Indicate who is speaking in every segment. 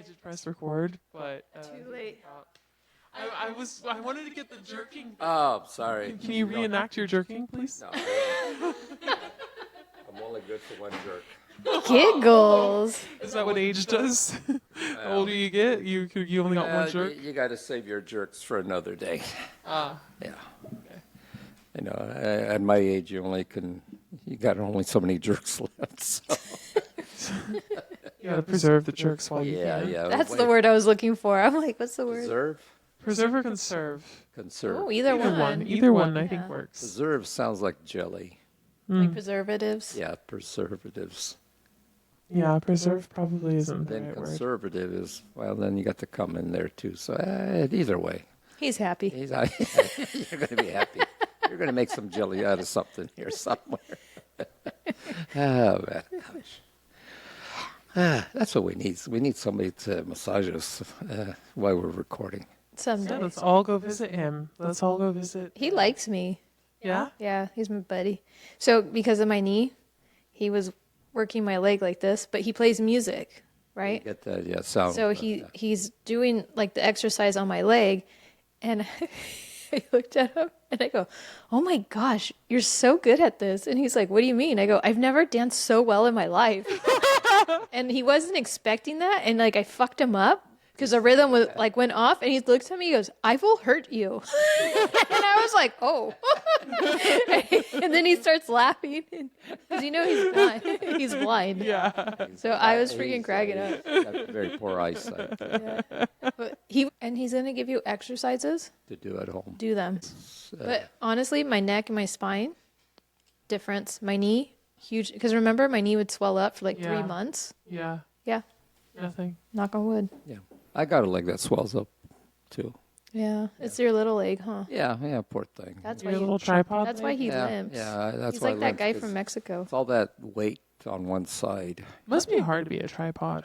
Speaker 1: did press record, but
Speaker 2: Too late.
Speaker 1: I wanted to get the jerking.
Speaker 3: Oh, sorry.
Speaker 1: Can you reenact your jerking, please?
Speaker 3: No, I'm only good for one jerk.
Speaker 2: Giggles.
Speaker 1: Is that what age does? The older you get, you only got one jerk.
Speaker 3: You got to save your jerks for another day.
Speaker 1: Ah,
Speaker 3: Yeah.
Speaker 1: okay.
Speaker 3: You know, at my age, you got only so many jerks left. So.
Speaker 1: You gotta preserve the jerks while you
Speaker 3: Yeah,
Speaker 1: can.
Speaker 3: yeah.
Speaker 2: That's the word I was looking for. I'm like, what's the word?
Speaker 3: Preserve?
Speaker 1: Preserve or conserve?
Speaker 3: Conserve.
Speaker 2: Oh, either one.
Speaker 1: Either one, I think works.
Speaker 3: Preserve sounds like jelly.
Speaker 2: Like preservatives.
Speaker 3: Yeah, preservatives.
Speaker 1: Yeah, preserve probably isn't the
Speaker 3: Then
Speaker 1: right word.
Speaker 3: conservative is, well, then you got to come in there too. So either way.
Speaker 2: He's happy.
Speaker 3: You're going to be happy. You're going to make some jelly out of something here somewhere. Oh, man. That's what we need. We need somebody to massage us while we're recording.
Speaker 2: Someday.
Speaker 1: Let's all go visit him. Let's all go visit.
Speaker 2: He likes me.
Speaker 1: Yeah?
Speaker 2: Yeah, he's my buddy. So because of my knee, he was working my leg like this, but he plays music, right?
Speaker 3: Get that, yeah, sound.
Speaker 2: So he's doing like the exercise on my leg, and I looked at him and I go, "Oh my gosh, you're so good at this!" And he's like, "What do you mean?" I go, "I've never danced so well in my life." And he wasn't expecting that, and like I fucked him up because the rhythm was like went off, and he looks at me, he goes, "I will hurt you," and I was like, "Oh," and then he starts laughing because he's blind. He's blind.
Speaker 1: Yeah.
Speaker 2: So I was freaking cracking up.
Speaker 3: He's got very poor eyesight
Speaker 2: Yeah. But he's gonna give you exercises.
Speaker 3: to do at home.
Speaker 2: Do them. But honestly, my neck and my spine, difference. My knee, huge. Because remember, my knee would swell up for like 3
Speaker 1: Yeah.
Speaker 2: months.
Speaker 1: Yeah.
Speaker 2: Yeah.
Speaker 1: Nothing.
Speaker 2: Knock on wood.
Speaker 3: Yeah, I got a leg that swells up too.
Speaker 2: Yeah. It's your little leg, huh?
Speaker 3: Yeah, poor thing.
Speaker 2: That's
Speaker 1: Your
Speaker 2: why
Speaker 1: little tripod.
Speaker 2: That's why he
Speaker 3: yeah,
Speaker 2: limps.
Speaker 3: yeah, that's
Speaker 2: He's
Speaker 3: why
Speaker 2: like that
Speaker 3: limps,
Speaker 2: guy
Speaker 3: 'cause
Speaker 2: from Mexico.
Speaker 3: It's all that weight on one side.
Speaker 1: Must be hard to be a tripod.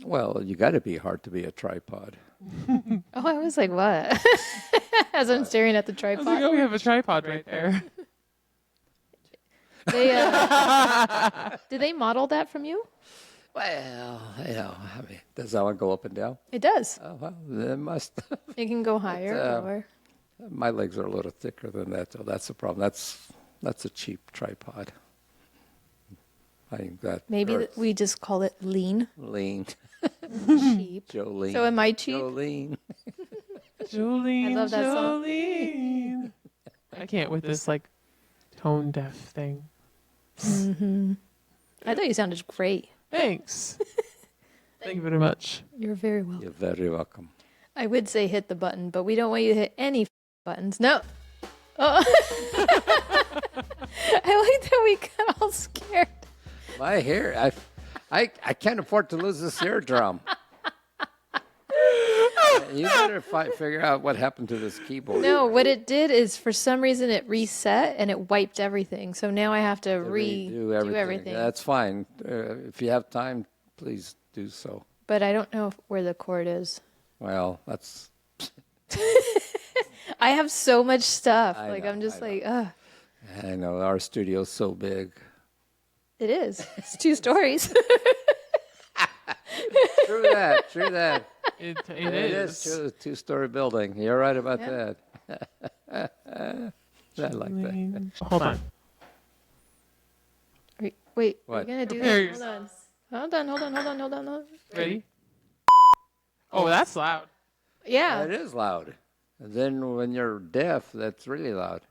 Speaker 3: Well, you got to be hard to be a tripod.
Speaker 2: Oh, I was like, what? As I'm staring at the
Speaker 1: I was
Speaker 2: tripod.
Speaker 1: like, oh, we have a tripod right there.
Speaker 2: They, did they model that from you?
Speaker 3: Well, I mean, does that one go up and down?
Speaker 2: It does.
Speaker 3: Oh, well, it must.
Speaker 2: It can go higher or lower.
Speaker 3: My legs are a little thicker than that, though. That's the problem. That's a cheap tripod. I think that
Speaker 2: Maybe
Speaker 3: hurts.
Speaker 2: we just call it lean.
Speaker 3: Lean.
Speaker 2: Cheap.
Speaker 3: Jolene.
Speaker 2: So am I cheap?
Speaker 3: Jolene.
Speaker 1: Jolene.
Speaker 2: I love that song.
Speaker 1: Jolene. I can't with this like tone deaf thing.
Speaker 2: I thought you sounded great.
Speaker 1: Thanks. Thank you very much.
Speaker 2: You're very welcome.
Speaker 3: You're very welcome.
Speaker 2: I would say hit the button, but we don't want you to hit any buttons. No. Oh. I like that we got all scared.
Speaker 3: My hair, I can't afford to lose this eardrum. You better figure out what happened to this keyboard.
Speaker 2: No, what it did is for some reason it reset and it wiped everything. So now I have to
Speaker 3: Redo
Speaker 2: redo everything.
Speaker 3: That's fine. If you have time, please do so.
Speaker 2: But I don't know where the cord is.
Speaker 3: Well, that's.
Speaker 2: I have so much stuff.
Speaker 3: I
Speaker 2: Like
Speaker 3: know,
Speaker 2: I'm just
Speaker 3: I know.
Speaker 2: like, ugh.
Speaker 3: I know our studio's so big.
Speaker 2: It is. It's 2 stories.
Speaker 3: True that. True that.
Speaker 1: It
Speaker 3: It
Speaker 1: is.
Speaker 3: is a 2-story building. You're right about
Speaker 2: Yeah.
Speaker 3: that. I like that.
Speaker 1: Jolene. Hold on.
Speaker 2: Wait, we're
Speaker 3: What?
Speaker 2: gonna do
Speaker 1: Prepare
Speaker 2: this. Hold on.
Speaker 1: Ready? Oh, that's loud.
Speaker 2: Yeah.
Speaker 3: It is loud. And then when you're deaf, that's really loud.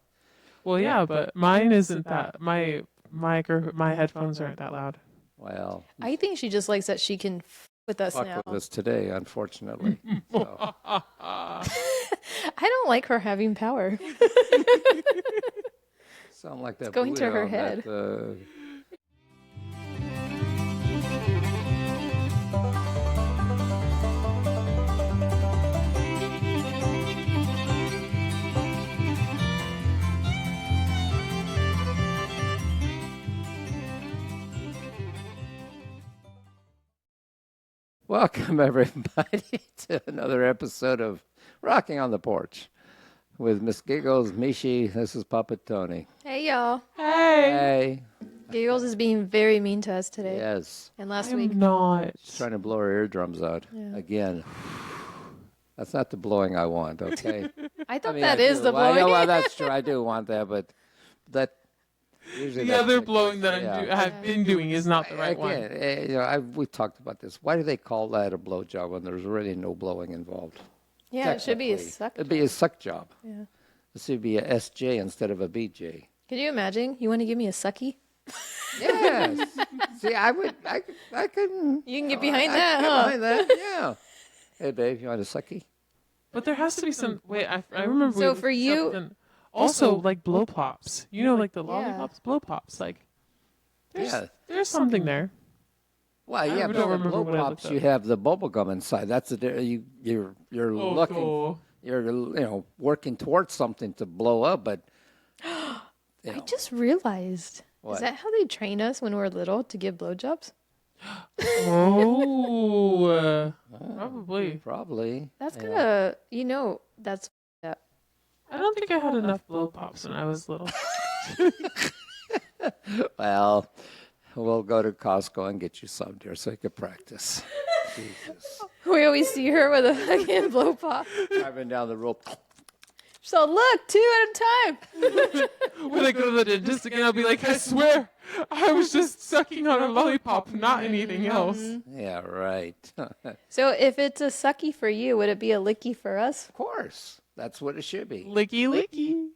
Speaker 1: Well, yeah, but mine isn't that. My headphones aren't that loud.
Speaker 3: Well,
Speaker 2: I think she just likes that she can with us
Speaker 3: fuck
Speaker 2: now.
Speaker 3: with us today, unfortunately. So,
Speaker 2: I don't like her having power.
Speaker 3: sound like that.
Speaker 2: going to
Speaker 3: Buddha
Speaker 2: her
Speaker 3: on
Speaker 2: head.
Speaker 3: That, Welcome, everybody, to another episode of Rocking on the Porch with Miss Giggles, Mishi. This is Papa Tony.
Speaker 2: Hey, y'all.
Speaker 1: Hey.
Speaker 3: Hey.
Speaker 2: Giggles is being very mean to us today
Speaker 3: Yes.
Speaker 2: and last
Speaker 1: I'm
Speaker 2: week.
Speaker 1: not.
Speaker 3: She's trying to blow her eardrums out
Speaker 2: Yeah.
Speaker 3: again. That's not the blowing I want, okay?
Speaker 2: I thought
Speaker 3: I
Speaker 2: that
Speaker 3: do.
Speaker 2: is the
Speaker 3: Well,
Speaker 2: blowing.
Speaker 3: well, that's true. I do want that, but that usually
Speaker 1: The
Speaker 3: that's
Speaker 1: other
Speaker 3: the
Speaker 1: blowing
Speaker 3: case.
Speaker 1: that I've been doing is not the right one.
Speaker 3: Again, we talked about this. Why do they call that a blow job when there's really no blowing involved?
Speaker 2: Yeah, it should be a
Speaker 3: Technically.
Speaker 2: suck.
Speaker 3: It'd be a suck job.
Speaker 2: Yeah.
Speaker 3: It should be a SJ instead of a BJ.
Speaker 2: Could you imagine? You want to give me a sucky?
Speaker 3: Yes. See, I can.
Speaker 2: You can get behind
Speaker 3: I
Speaker 2: that,
Speaker 3: can get
Speaker 2: huh?
Speaker 3: behind that, yeah. Hey, babe, you want a sucky?
Speaker 1: But there has to be some. Wait, I remember.
Speaker 2: So
Speaker 1: we
Speaker 2: for you-
Speaker 1: something- also like blow pops. You know, like the lollipops, blow pops. Like,
Speaker 3: Yeah.
Speaker 1: there's something there.
Speaker 3: Well, yeah,
Speaker 1: don't
Speaker 3: but the
Speaker 1: remember
Speaker 3: blow
Speaker 1: what I looked
Speaker 3: pops, you
Speaker 1: up.
Speaker 3: have the bubble gum inside. That's you're looking,
Speaker 1: Oh,
Speaker 3: you're working towards something to blow up, but
Speaker 2: I just realized.
Speaker 3: What?
Speaker 2: Is that how they train us when we're little to give blowjobs?
Speaker 1: probably.
Speaker 3: probably.
Speaker 2: That's
Speaker 3: yeah.
Speaker 2: gonna, that's that.
Speaker 1: I don't think I had enough blow pops when I was little.
Speaker 3: Well, we'll go to Costco and get you some, dear, so you can practice. Jesus.
Speaker 2: We always see her with a fucking blow pop.
Speaker 3: Driving down the road.
Speaker 2: So look, 2 at a time.
Speaker 1: When I go to the dentist again, I'll be like, I swear, I was just sucking on a lollipop, not anything else.
Speaker 3: Yeah, right. Of
Speaker 2: So if it's a sucky for you, would it be a licky for us?
Speaker 3: course. That's what it should be.
Speaker 1: Licky, licky.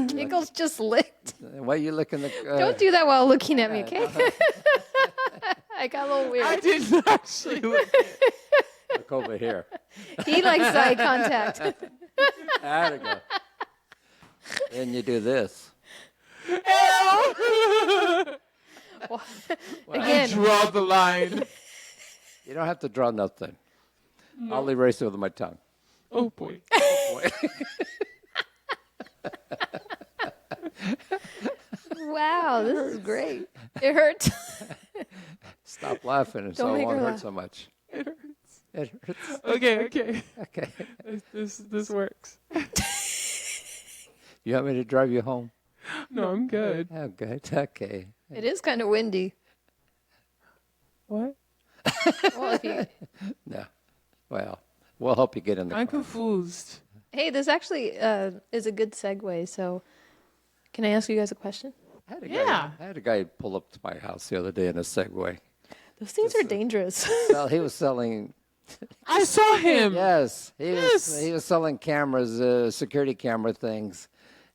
Speaker 2: Giggles just licked.
Speaker 3: Why are you licking the...
Speaker 2: Don't do that while looking at me, okay? I got a little
Speaker 1: I
Speaker 2: weird.
Speaker 1: didn't actually lick it.
Speaker 3: Look over here.
Speaker 2: He likes eye contact.
Speaker 3: There we go. Then you do this.
Speaker 1: I
Speaker 2: Again,
Speaker 1: draw the line.
Speaker 3: You don't have to draw nothing. I'll erase it with my tongue.
Speaker 1: Oh boy.
Speaker 2: wow, this is great. It hurts.
Speaker 3: Stop laughing and so
Speaker 2: Don't
Speaker 3: it
Speaker 2: make
Speaker 3: won't
Speaker 2: her
Speaker 3: hurt
Speaker 2: laugh.
Speaker 3: so much.
Speaker 1: It hurts.
Speaker 3: It hurts.
Speaker 1: Okay.
Speaker 3: Okay.
Speaker 1: This works.
Speaker 3: You want me to drive you home?
Speaker 1: No, I'm good.
Speaker 3: Oh, good. Okay.
Speaker 2: It is kind of windy.
Speaker 1: What?
Speaker 2: Well, if you,
Speaker 3: No. Well, we'll help you get in the
Speaker 1: I'm
Speaker 3: car.
Speaker 1: confused.
Speaker 2: hey, this actually is a good segue. So, can I ask you guys a question?
Speaker 1: Yeah.
Speaker 3: I had a guy pull up to my house the other day in a Segway.
Speaker 2: Those things are dangerous.
Speaker 3: Well, he was selling.
Speaker 1: I saw him.
Speaker 3: Yes,
Speaker 1: Yes.
Speaker 3: he was selling cameras, security camera things,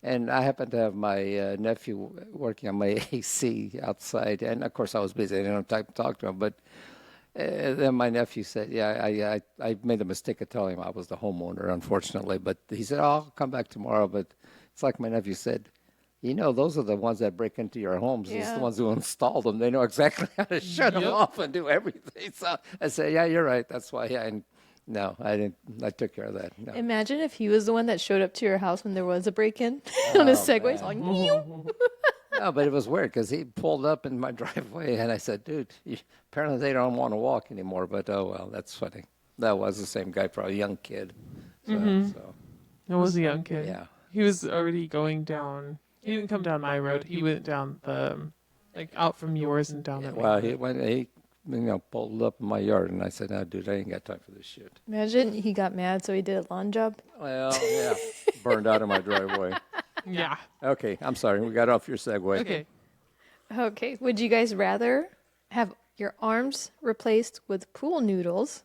Speaker 3: and I happened to have my nephew working on my AC outside, and of course I was busy. I didn't have time to talk to him, but then my nephew said, "Yeah, I made a mistake of telling him I was the homeowner, unfortunately." But he said, "Oh, I'll come back tomorrow." But it's like my nephew said. Those are the ones that break into your homes. It's
Speaker 2: Yeah.
Speaker 3: the ones who install them. They know exactly how to shut them
Speaker 1: Yep.
Speaker 3: off and do everything. So I said, yeah, you're right. That's why. No, I didn't. I took care of that. No.
Speaker 2: Imagine if he was the one that showed up to your house when there was a break-in on his Segway. He's like,
Speaker 3: No, but it was weird because he pulled up in my driveway and I said, dude, apparently they don't want to walk anymore. But oh, well, that's funny. That was the same guy, probably a young kid. So
Speaker 1: It was a young kid.
Speaker 3: yeah.
Speaker 1: He was already going down. He didn't come down my road. He went down the, out from yours and down that
Speaker 3: Well,
Speaker 1: way.
Speaker 3: he pulled up in my yard and I said, no, dude, I ain't got time for this shit.
Speaker 2: imagine he got mad, so he did a lawn job.
Speaker 3: Well, yeah, burned out in my driveway.
Speaker 1: Yeah.
Speaker 3: Okay, I'm sorry. We got off your segue.
Speaker 1: Okay.
Speaker 2: Okay. Would you guys rather have your arms replaced with pool noodles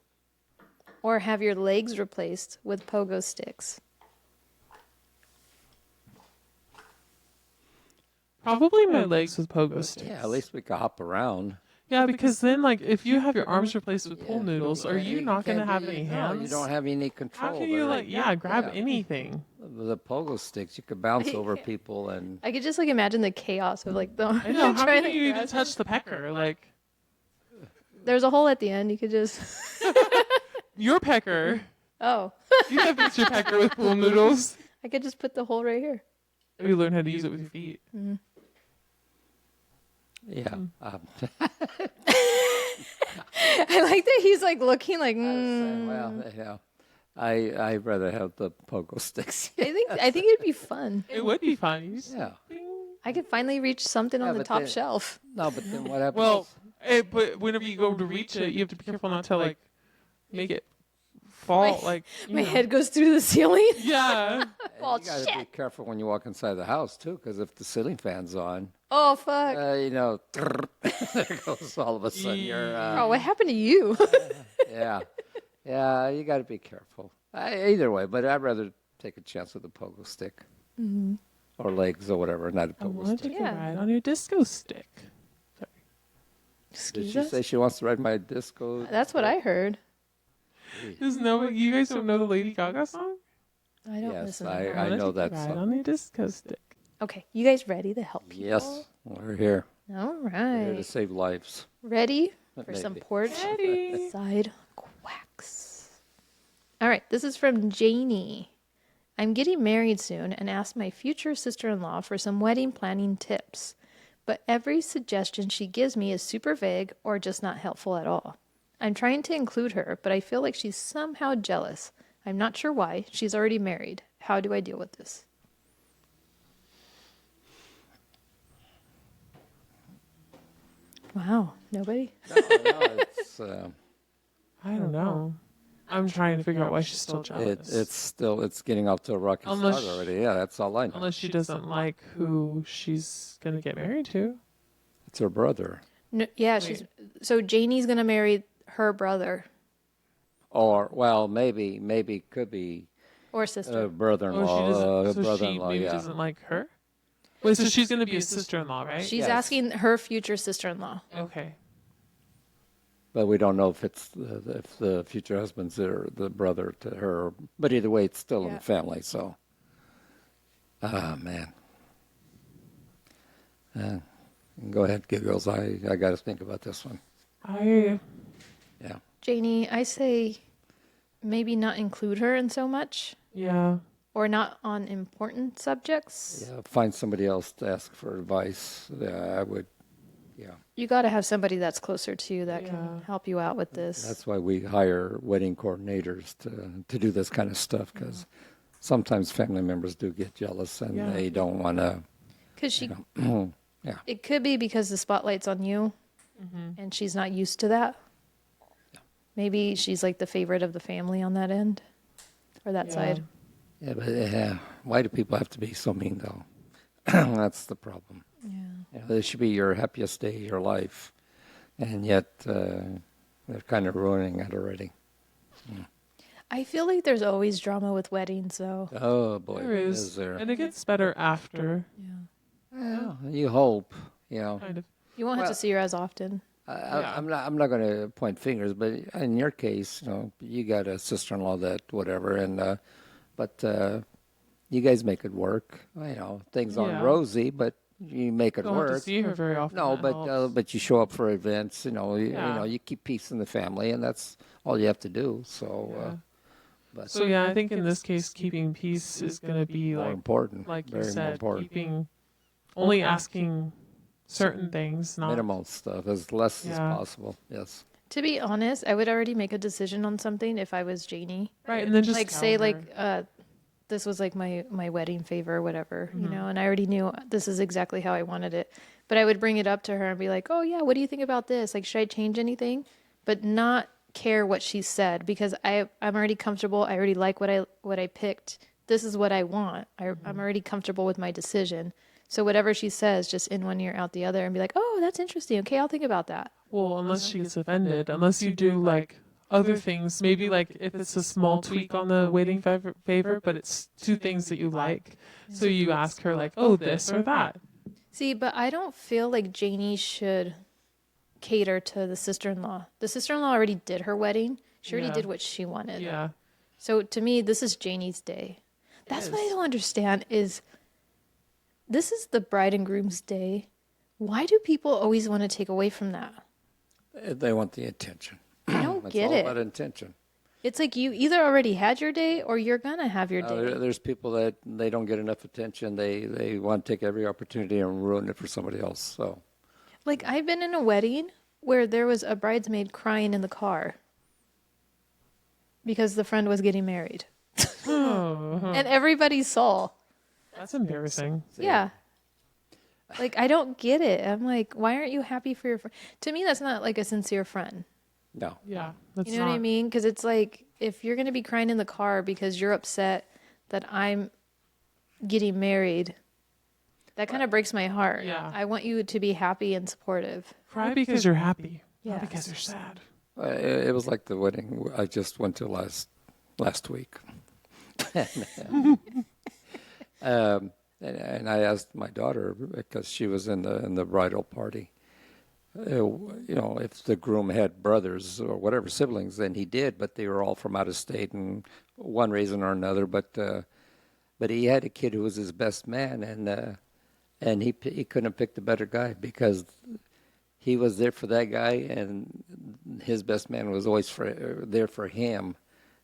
Speaker 2: or have your legs replaced with pogo sticks?
Speaker 1: Probably my legs with pogo sticks.
Speaker 3: Yeah, at least we could hop around.
Speaker 1: Yeah, because then, if you have your arms replaced with pool noodles, are you
Speaker 3: You
Speaker 1: not going to
Speaker 3: can't
Speaker 1: have
Speaker 3: do-
Speaker 1: any
Speaker 3: no,
Speaker 1: hands?
Speaker 3: you don't have any control.
Speaker 1: How can you,
Speaker 3: there.
Speaker 1: grab
Speaker 3: Yeah.
Speaker 1: anything?
Speaker 3: The pogo sticks, you could bounce over people and
Speaker 2: I could just imagine the chaos of the
Speaker 1: I know. How
Speaker 2: trying
Speaker 1: can
Speaker 2: to
Speaker 1: you even
Speaker 2: grasp-
Speaker 1: touch the pecker?
Speaker 2: There's a hole at the end. You could just
Speaker 1: Your pecker.
Speaker 2: oh,
Speaker 1: You have fixed your pecker with pool noodles.
Speaker 2: I could just put the hole right here.
Speaker 1: You learn how to use it with your feet.
Speaker 3: yeah.
Speaker 2: I like that he's like looking like.
Speaker 3: Well, I'd rather have the pogo sticks.
Speaker 2: I think it'd be fun.
Speaker 1: It would be fun. You just
Speaker 3: Yeah.
Speaker 1: bing.
Speaker 2: I could finally reach something
Speaker 3: Yeah,
Speaker 2: on the
Speaker 3: but
Speaker 2: top
Speaker 3: then-
Speaker 2: shelf.
Speaker 3: No, but then what happens?
Speaker 1: Well, but whenever you go to reach it, you have to be careful not to like make it fall. Like you
Speaker 2: My
Speaker 1: know.
Speaker 2: head goes through the ceiling.
Speaker 1: Yeah.
Speaker 2: Oh,
Speaker 3: you got to be careful when you walk inside the house too, because if the ceiling fan's on,
Speaker 2: Oh, fuck.
Speaker 3: there goes all of a sudden you're.
Speaker 2: Oh, what happened to you?
Speaker 3: Yeah, you got to be careful. Either way, but I'd rather take a chance with a pogo stick or legs or whatever, not a
Speaker 1: I
Speaker 3: pogo
Speaker 1: want to
Speaker 3: stick.
Speaker 1: take a
Speaker 2: Yeah.
Speaker 1: ride on your disco stick.
Speaker 3: Did
Speaker 2: Excuse
Speaker 3: she
Speaker 2: us?
Speaker 3: say she wants to ride my disco?
Speaker 2: That's what I heard.
Speaker 1: There's no, you guys don't know the Lady Gaga song?
Speaker 2: I don't
Speaker 3: Yes,
Speaker 2: listen to
Speaker 3: I
Speaker 2: that.
Speaker 1: wanna
Speaker 3: know
Speaker 1: take
Speaker 3: that
Speaker 1: a ride
Speaker 3: song.
Speaker 1: on your disco stick.
Speaker 2: Okay, you guys ready to help people?
Speaker 3: Yes, we're here.
Speaker 2: All
Speaker 3: We're here to
Speaker 2: right.
Speaker 3: save lives.
Speaker 2: Ready for some
Speaker 3: Maybe.
Speaker 2: porch
Speaker 1: Ready.
Speaker 2: side quacks. All right, this is from Janie. I'm getting married soon and asked my future sister-in-law for some wedding planning tips. But every suggestion she gives me is super vague or just not helpful at all. I'm trying to include her, but I feel like she's somehow jealous. I'm not sure why. She's already married. How do I deal with this? Wow, nobody?
Speaker 3: No, it's
Speaker 1: I don't know. I'm trying to figure out why she's still jealous.
Speaker 3: it's getting off to a rocky
Speaker 1: Unless
Speaker 3: start already. Yeah, that's all I know.
Speaker 1: Unless she doesn't like who she's going to get married to.
Speaker 3: It's her brother,
Speaker 2: No, yeah, she's so Janie's gonna marry her brother
Speaker 3: or well, maybe could be
Speaker 2: or sister.
Speaker 3: brother-in-law,
Speaker 1: so she
Speaker 3: brother-in-law.
Speaker 1: maybe
Speaker 3: Yeah,
Speaker 1: doesn't like her? Wait, so she's going to be a sister-in-law, right?
Speaker 2: She's
Speaker 3: Yes.
Speaker 2: asking her future sister-in-law.
Speaker 1: Okay.
Speaker 3: but we don't know if it's if the future husband's or the brother to her. But either way, it's still in
Speaker 2: Yeah.
Speaker 3: the family. So, man. Go ahead, Giggles. I got to think about this one. Yeah.
Speaker 2: Janie, I say maybe not include her in so much
Speaker 1: Yeah.
Speaker 2: or not on important subjects.
Speaker 3: Yeah, find somebody else to ask for advice. Yeah, I would. Yeah,
Speaker 2: You got to have somebody that's closer to you that
Speaker 1: Yeah.
Speaker 2: can help you out with this.
Speaker 3: that's why we hire wedding coordinators to do this kind of stuff, because sometimes family members do get jealous and
Speaker 1: Yeah.
Speaker 3: they don't want to.
Speaker 2: Because she,
Speaker 3: Yeah.
Speaker 2: it could be because the spotlight's on you and she's not used to that. Maybe she's like the favorite of the family on that end or that
Speaker 1: Yeah.
Speaker 2: side.
Speaker 3: Yeah, but why do people have to be so mean though? That's the problem.
Speaker 2: Yeah.
Speaker 3: You know, this should be your happiest day of your life, and yet they're kind of ruining it already.
Speaker 2: I feel like there's always drama with weddings, though.
Speaker 3: Oh boy,
Speaker 1: There is.
Speaker 3: there?
Speaker 1: And it gets better after,
Speaker 2: Yeah.
Speaker 3: Well, you hope, you know.
Speaker 1: kind of.
Speaker 2: You won't have
Speaker 3: Well-
Speaker 2: to see her as often.
Speaker 1: Yeah.
Speaker 3: I'm not going to point fingers, but in your case, you know, you got a sister-in-law that whatever, and but you guys make it work. You know, things aren't
Speaker 1: Yeah.
Speaker 3: rosy, but you make it
Speaker 1: Don't have to
Speaker 3: work.
Speaker 1: see her very often.
Speaker 3: No,
Speaker 1: that
Speaker 3: but
Speaker 1: helps.
Speaker 3: but you show up for events. You know, you
Speaker 1: Yeah.
Speaker 3: know, you keep peace in the family, and that's all you have to do. So,
Speaker 1: Yeah.
Speaker 3: but
Speaker 1: So yeah, I think in this case, keeping peace is going to be
Speaker 3: more
Speaker 1: like
Speaker 3: important,
Speaker 1: you
Speaker 3: very more
Speaker 1: said,
Speaker 3: important.
Speaker 1: keeping only asking certain things, not
Speaker 3: Minimal stuff, as less as
Speaker 1: Yeah.
Speaker 3: possible. Yes.
Speaker 2: To be honest, I would already make a decision on something if I was Janie.
Speaker 1: right, and then just
Speaker 2: Like,
Speaker 1: tell
Speaker 2: say,
Speaker 1: her.
Speaker 2: like, this was like my wedding favor or whatever, you
Speaker 1: Mm-hmm.
Speaker 2: know, and I already knew this is exactly how I wanted it. But I would bring it up to her and be like, oh, yeah, what do you think about this? Like, should I change anything? But not care what she said because I'm already comfortable. I already like what I picked. This is what I want. I'm already comfortable with my decision. So whatever she says, just in one ear, out the other, and be like, oh, that's interesting. Okay, I'll think about that.
Speaker 1: Well, unless she gets offended, unless you do like other things, maybe like if it's a small tweak on the waiting favor, but it's two things that you like, so you ask her like, oh, this or that.
Speaker 2: See, but I don't feel like Janie should cater to the sister-in-law. The sister-in-law already did her wedding. She already
Speaker 1: Yeah.
Speaker 2: did what she wanted.
Speaker 1: Yeah,
Speaker 2: So to me, this is Janie's day. That's what I don't understand is this is the bride and groom's day. Why do people always want to take away from that?
Speaker 3: They want the attention.
Speaker 2: I don't
Speaker 3: It's
Speaker 2: get
Speaker 3: all
Speaker 2: it.
Speaker 3: about intention.
Speaker 2: It's like you either already had your day or you're going to have your day.
Speaker 3: There's people that they don't get enough attention. They want to take every opportunity and ruin it for somebody else. So
Speaker 2: Like I've been in a wedding where there was a bridesmaid crying in the car because the friend was getting married.
Speaker 1: oh,
Speaker 2: And everybody saw.
Speaker 1: that's embarrassing.
Speaker 2: Yeah. Like, I don't get it. I'm like, why aren't you happy for your friend? To me, that's not like a sincere friend.
Speaker 3: No.
Speaker 1: Yeah, that's
Speaker 2: You know what I mean? Because it's like, if you're going to be crying in the car because you're upset that I'm getting married, that kind of breaks my heart.
Speaker 1: Yeah.
Speaker 2: I want you to be happy and supportive.
Speaker 1: Cry because you're happy,
Speaker 2: Yeah.
Speaker 1: not because you're sad.
Speaker 3: It was like the wedding I just went to last week. And I asked my daughter, because she was in the bridal party, if the groom had brothers or whatever siblings, then he did, but they were all from out of state and one reason or another. But he had a kid who was his best man, and he couldn't have picked a better guy because he was there for that guy, and his best man was always there for him,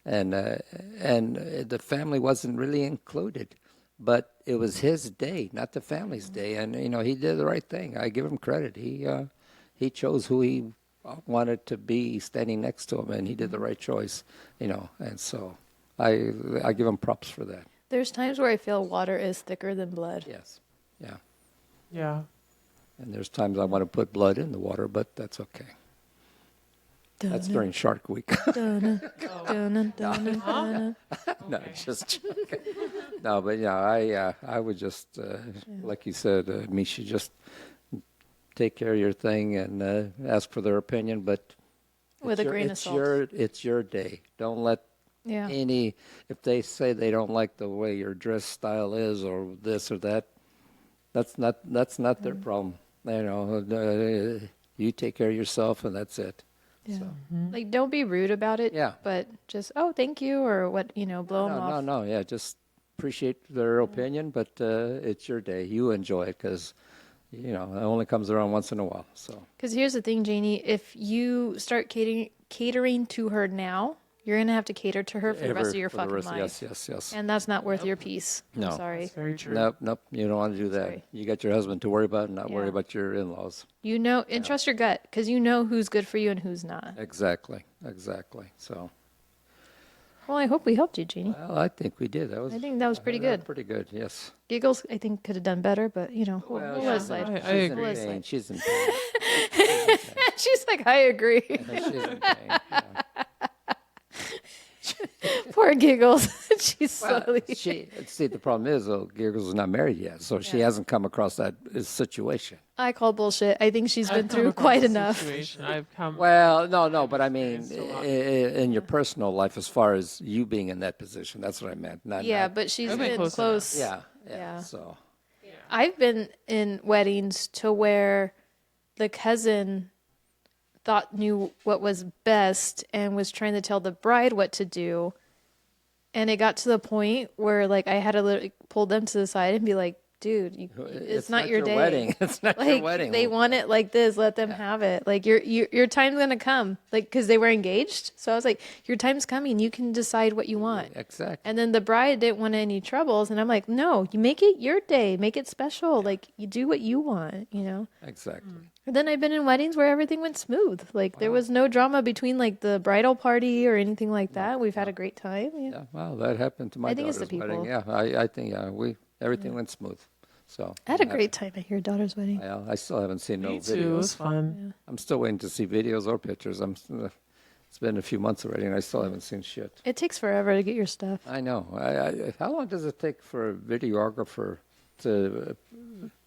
Speaker 3: and the family wasn't really included. But it was his day, not the family's day, and he did the right thing. I give him credit. He chose who he wanted to be standing next to him, and he did the right choice. And so I give him props for that.
Speaker 2: There's times where I feel water is thicker than blood.
Speaker 3: Yes, yeah.
Speaker 1: Yeah.
Speaker 3: And there's times I want to put blood in the water, but that's okay. That's during Shark Week.
Speaker 2: Dun, dun,
Speaker 1: Huh?
Speaker 3: No, just joking. No, but I would just, like you said, Misha, just take care of your thing and ask for their opinion, but
Speaker 2: With a grain of salt.
Speaker 3: It's your day. Don't let
Speaker 2: Yeah.
Speaker 3: if they say they don't like the way your dress style is or this or that, that's not their problem. You take care of yourself and that's it.
Speaker 2: Yeah.
Speaker 3: So.
Speaker 2: Like, don't be rude about it.
Speaker 3: Yeah.
Speaker 2: But just, oh, thank you, or what, blow them off.
Speaker 3: No. Yeah, just appreciate their opinion, but it's your day. You enjoy it because, it only comes around once in a while. So.
Speaker 2: Because here's the thing, Janie. If you start catering to her now, you're going to have to cater to her for the rest of your fucking life.
Speaker 3: Yes.
Speaker 2: And that's not worth your peace.
Speaker 3: No.
Speaker 2: I'm sorry.
Speaker 1: That's very true.
Speaker 3: Nope. You don't want to do that.
Speaker 2: Sorry.
Speaker 3: You got your husband to worry about and not worry
Speaker 2: Yeah.
Speaker 3: about your in-laws.
Speaker 2: And trust your gut, because you know who's good for you and who's not.
Speaker 3: Exactly. So.
Speaker 2: Well, I hope we helped you, Janie.
Speaker 3: Well, I think we did.
Speaker 2: I think that was pretty good.
Speaker 3: Pretty good, yes.
Speaker 2: Giggles, I think, could have done better, but, we'll let it
Speaker 1: yeah.
Speaker 2: slide.
Speaker 1: I agree.
Speaker 3: She's in pain.
Speaker 2: She's like, I agree.
Speaker 3: She's in pain. Yeah.
Speaker 2: Poor Giggles. She's
Speaker 3: Well,
Speaker 2: slowly.
Speaker 3: the problem is, Giggles is not married yet, so she hasn't come across that situation.
Speaker 2: I call bullshit. I think she's been
Speaker 1: I've come
Speaker 2: through
Speaker 1: across
Speaker 2: quite
Speaker 1: a
Speaker 2: enough.
Speaker 1: situation. I've come.
Speaker 3: Well, no, but I mean,
Speaker 1: It's a lot.
Speaker 3: in your personal life, as far as you being in that position, that's what I meant.
Speaker 2: Yeah, but she's
Speaker 1: I've been
Speaker 2: been
Speaker 1: close
Speaker 2: close.
Speaker 1: enough.
Speaker 3: Yeah.
Speaker 2: Yeah.
Speaker 3: So,
Speaker 2: I've been in weddings to where the cousin knew what was best and was trying to tell the bride what to do. And it got to the point where, like, I had to literally pull them to the side and be like, dude, it's not your day.
Speaker 3: Wedding. It's not your
Speaker 2: Like,
Speaker 3: wedding.
Speaker 2: they want it like this. Let them have it. Like, your time's going to come. Like, because they were engaged. So I was like, your time's coming. You can decide what you want.
Speaker 3: Exactly.
Speaker 2: And then the bride didn't want any troubles. And I'm like, no, you make it your day. Make it special. Like, you do what you want,
Speaker 3: Exactly.
Speaker 2: And then I've been in weddings where everything went smooth. Like, there was no drama between, like, the bridal party or anything like that. We've had a great time.
Speaker 3: Yeah. Well, that happened to my
Speaker 2: I think it's
Speaker 3: daughter's
Speaker 2: the
Speaker 3: wedding.
Speaker 2: people.
Speaker 3: Yeah, I think everything went smooth. So
Speaker 2: I had a great time at your daughter's wedding.
Speaker 3: I still haven't seen no
Speaker 1: Me too. It was
Speaker 3: videos.
Speaker 1: fun.
Speaker 3: I'm still waiting to see videos or pictures. It's been a few months already, and I still haven't seen shit.
Speaker 2: It takes forever to get your stuff.
Speaker 3: I know. How long does it take for a videographer to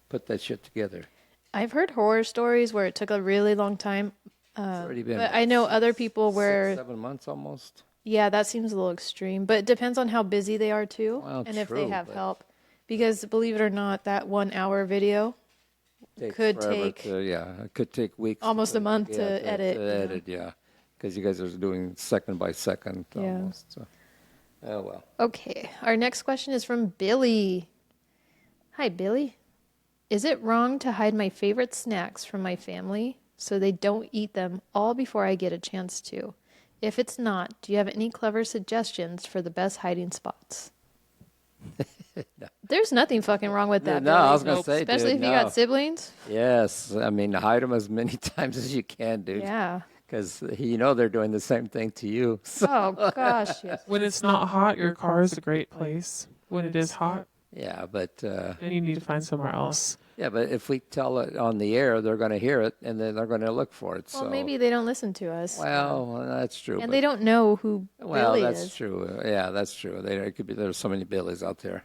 Speaker 3: put that shit together?
Speaker 2: I've heard horror stories where it took a really long time.
Speaker 3: It's already been.
Speaker 2: But I know other people where,
Speaker 3: 6-7 months almost.
Speaker 2: yeah, that seems a little extreme. But it depends on how busy they are too,
Speaker 3: Well,
Speaker 2: and if they
Speaker 3: true,
Speaker 2: have
Speaker 3: but-
Speaker 2: help. Because believe it or not, that 1 hour video
Speaker 3: Takes
Speaker 2: could
Speaker 3: forever
Speaker 2: take
Speaker 3: it could take weeks.
Speaker 2: almost a month to edit,
Speaker 3: To
Speaker 2: you know.
Speaker 3: edit, yeah, because you guys are doing second by second
Speaker 2: Yeah.
Speaker 3: almost. So. Oh well.
Speaker 2: Okay, our next question is from Billy. Hi, Billy. Is it wrong to hide my favorite snacks from my family so they don't eat them all before I get a chance to? If it's not, do you have any clever suggestions for the best hiding spots?
Speaker 3: No.
Speaker 2: There's nothing fucking wrong with that,
Speaker 3: No,
Speaker 2: Billy.
Speaker 3: I was gonna say,
Speaker 2: Especially
Speaker 3: dude,
Speaker 2: if you
Speaker 3: no.
Speaker 2: got siblings.
Speaker 3: Yes, I mean hide them as many times as you can, dude.
Speaker 2: Yeah.
Speaker 3: Because they're doing the same thing to you. So,
Speaker 2: Oh, gosh, yes.
Speaker 1: When it's not hot, your car is a great place. When it is hot,
Speaker 3: yeah, but
Speaker 1: then you need to find somewhere else.
Speaker 3: Yeah, but if we tell it on the air, they're going to hear it, and then they're going to look for it.
Speaker 2: Well,
Speaker 3: So
Speaker 2: maybe they don't listen to us.
Speaker 3: well, that's true.
Speaker 2: And
Speaker 3: but,
Speaker 2: they don't know who
Speaker 3: well,
Speaker 2: Billy
Speaker 3: that's
Speaker 2: is.
Speaker 3: true. Yeah, that's true. It could be there's so many Billies out there,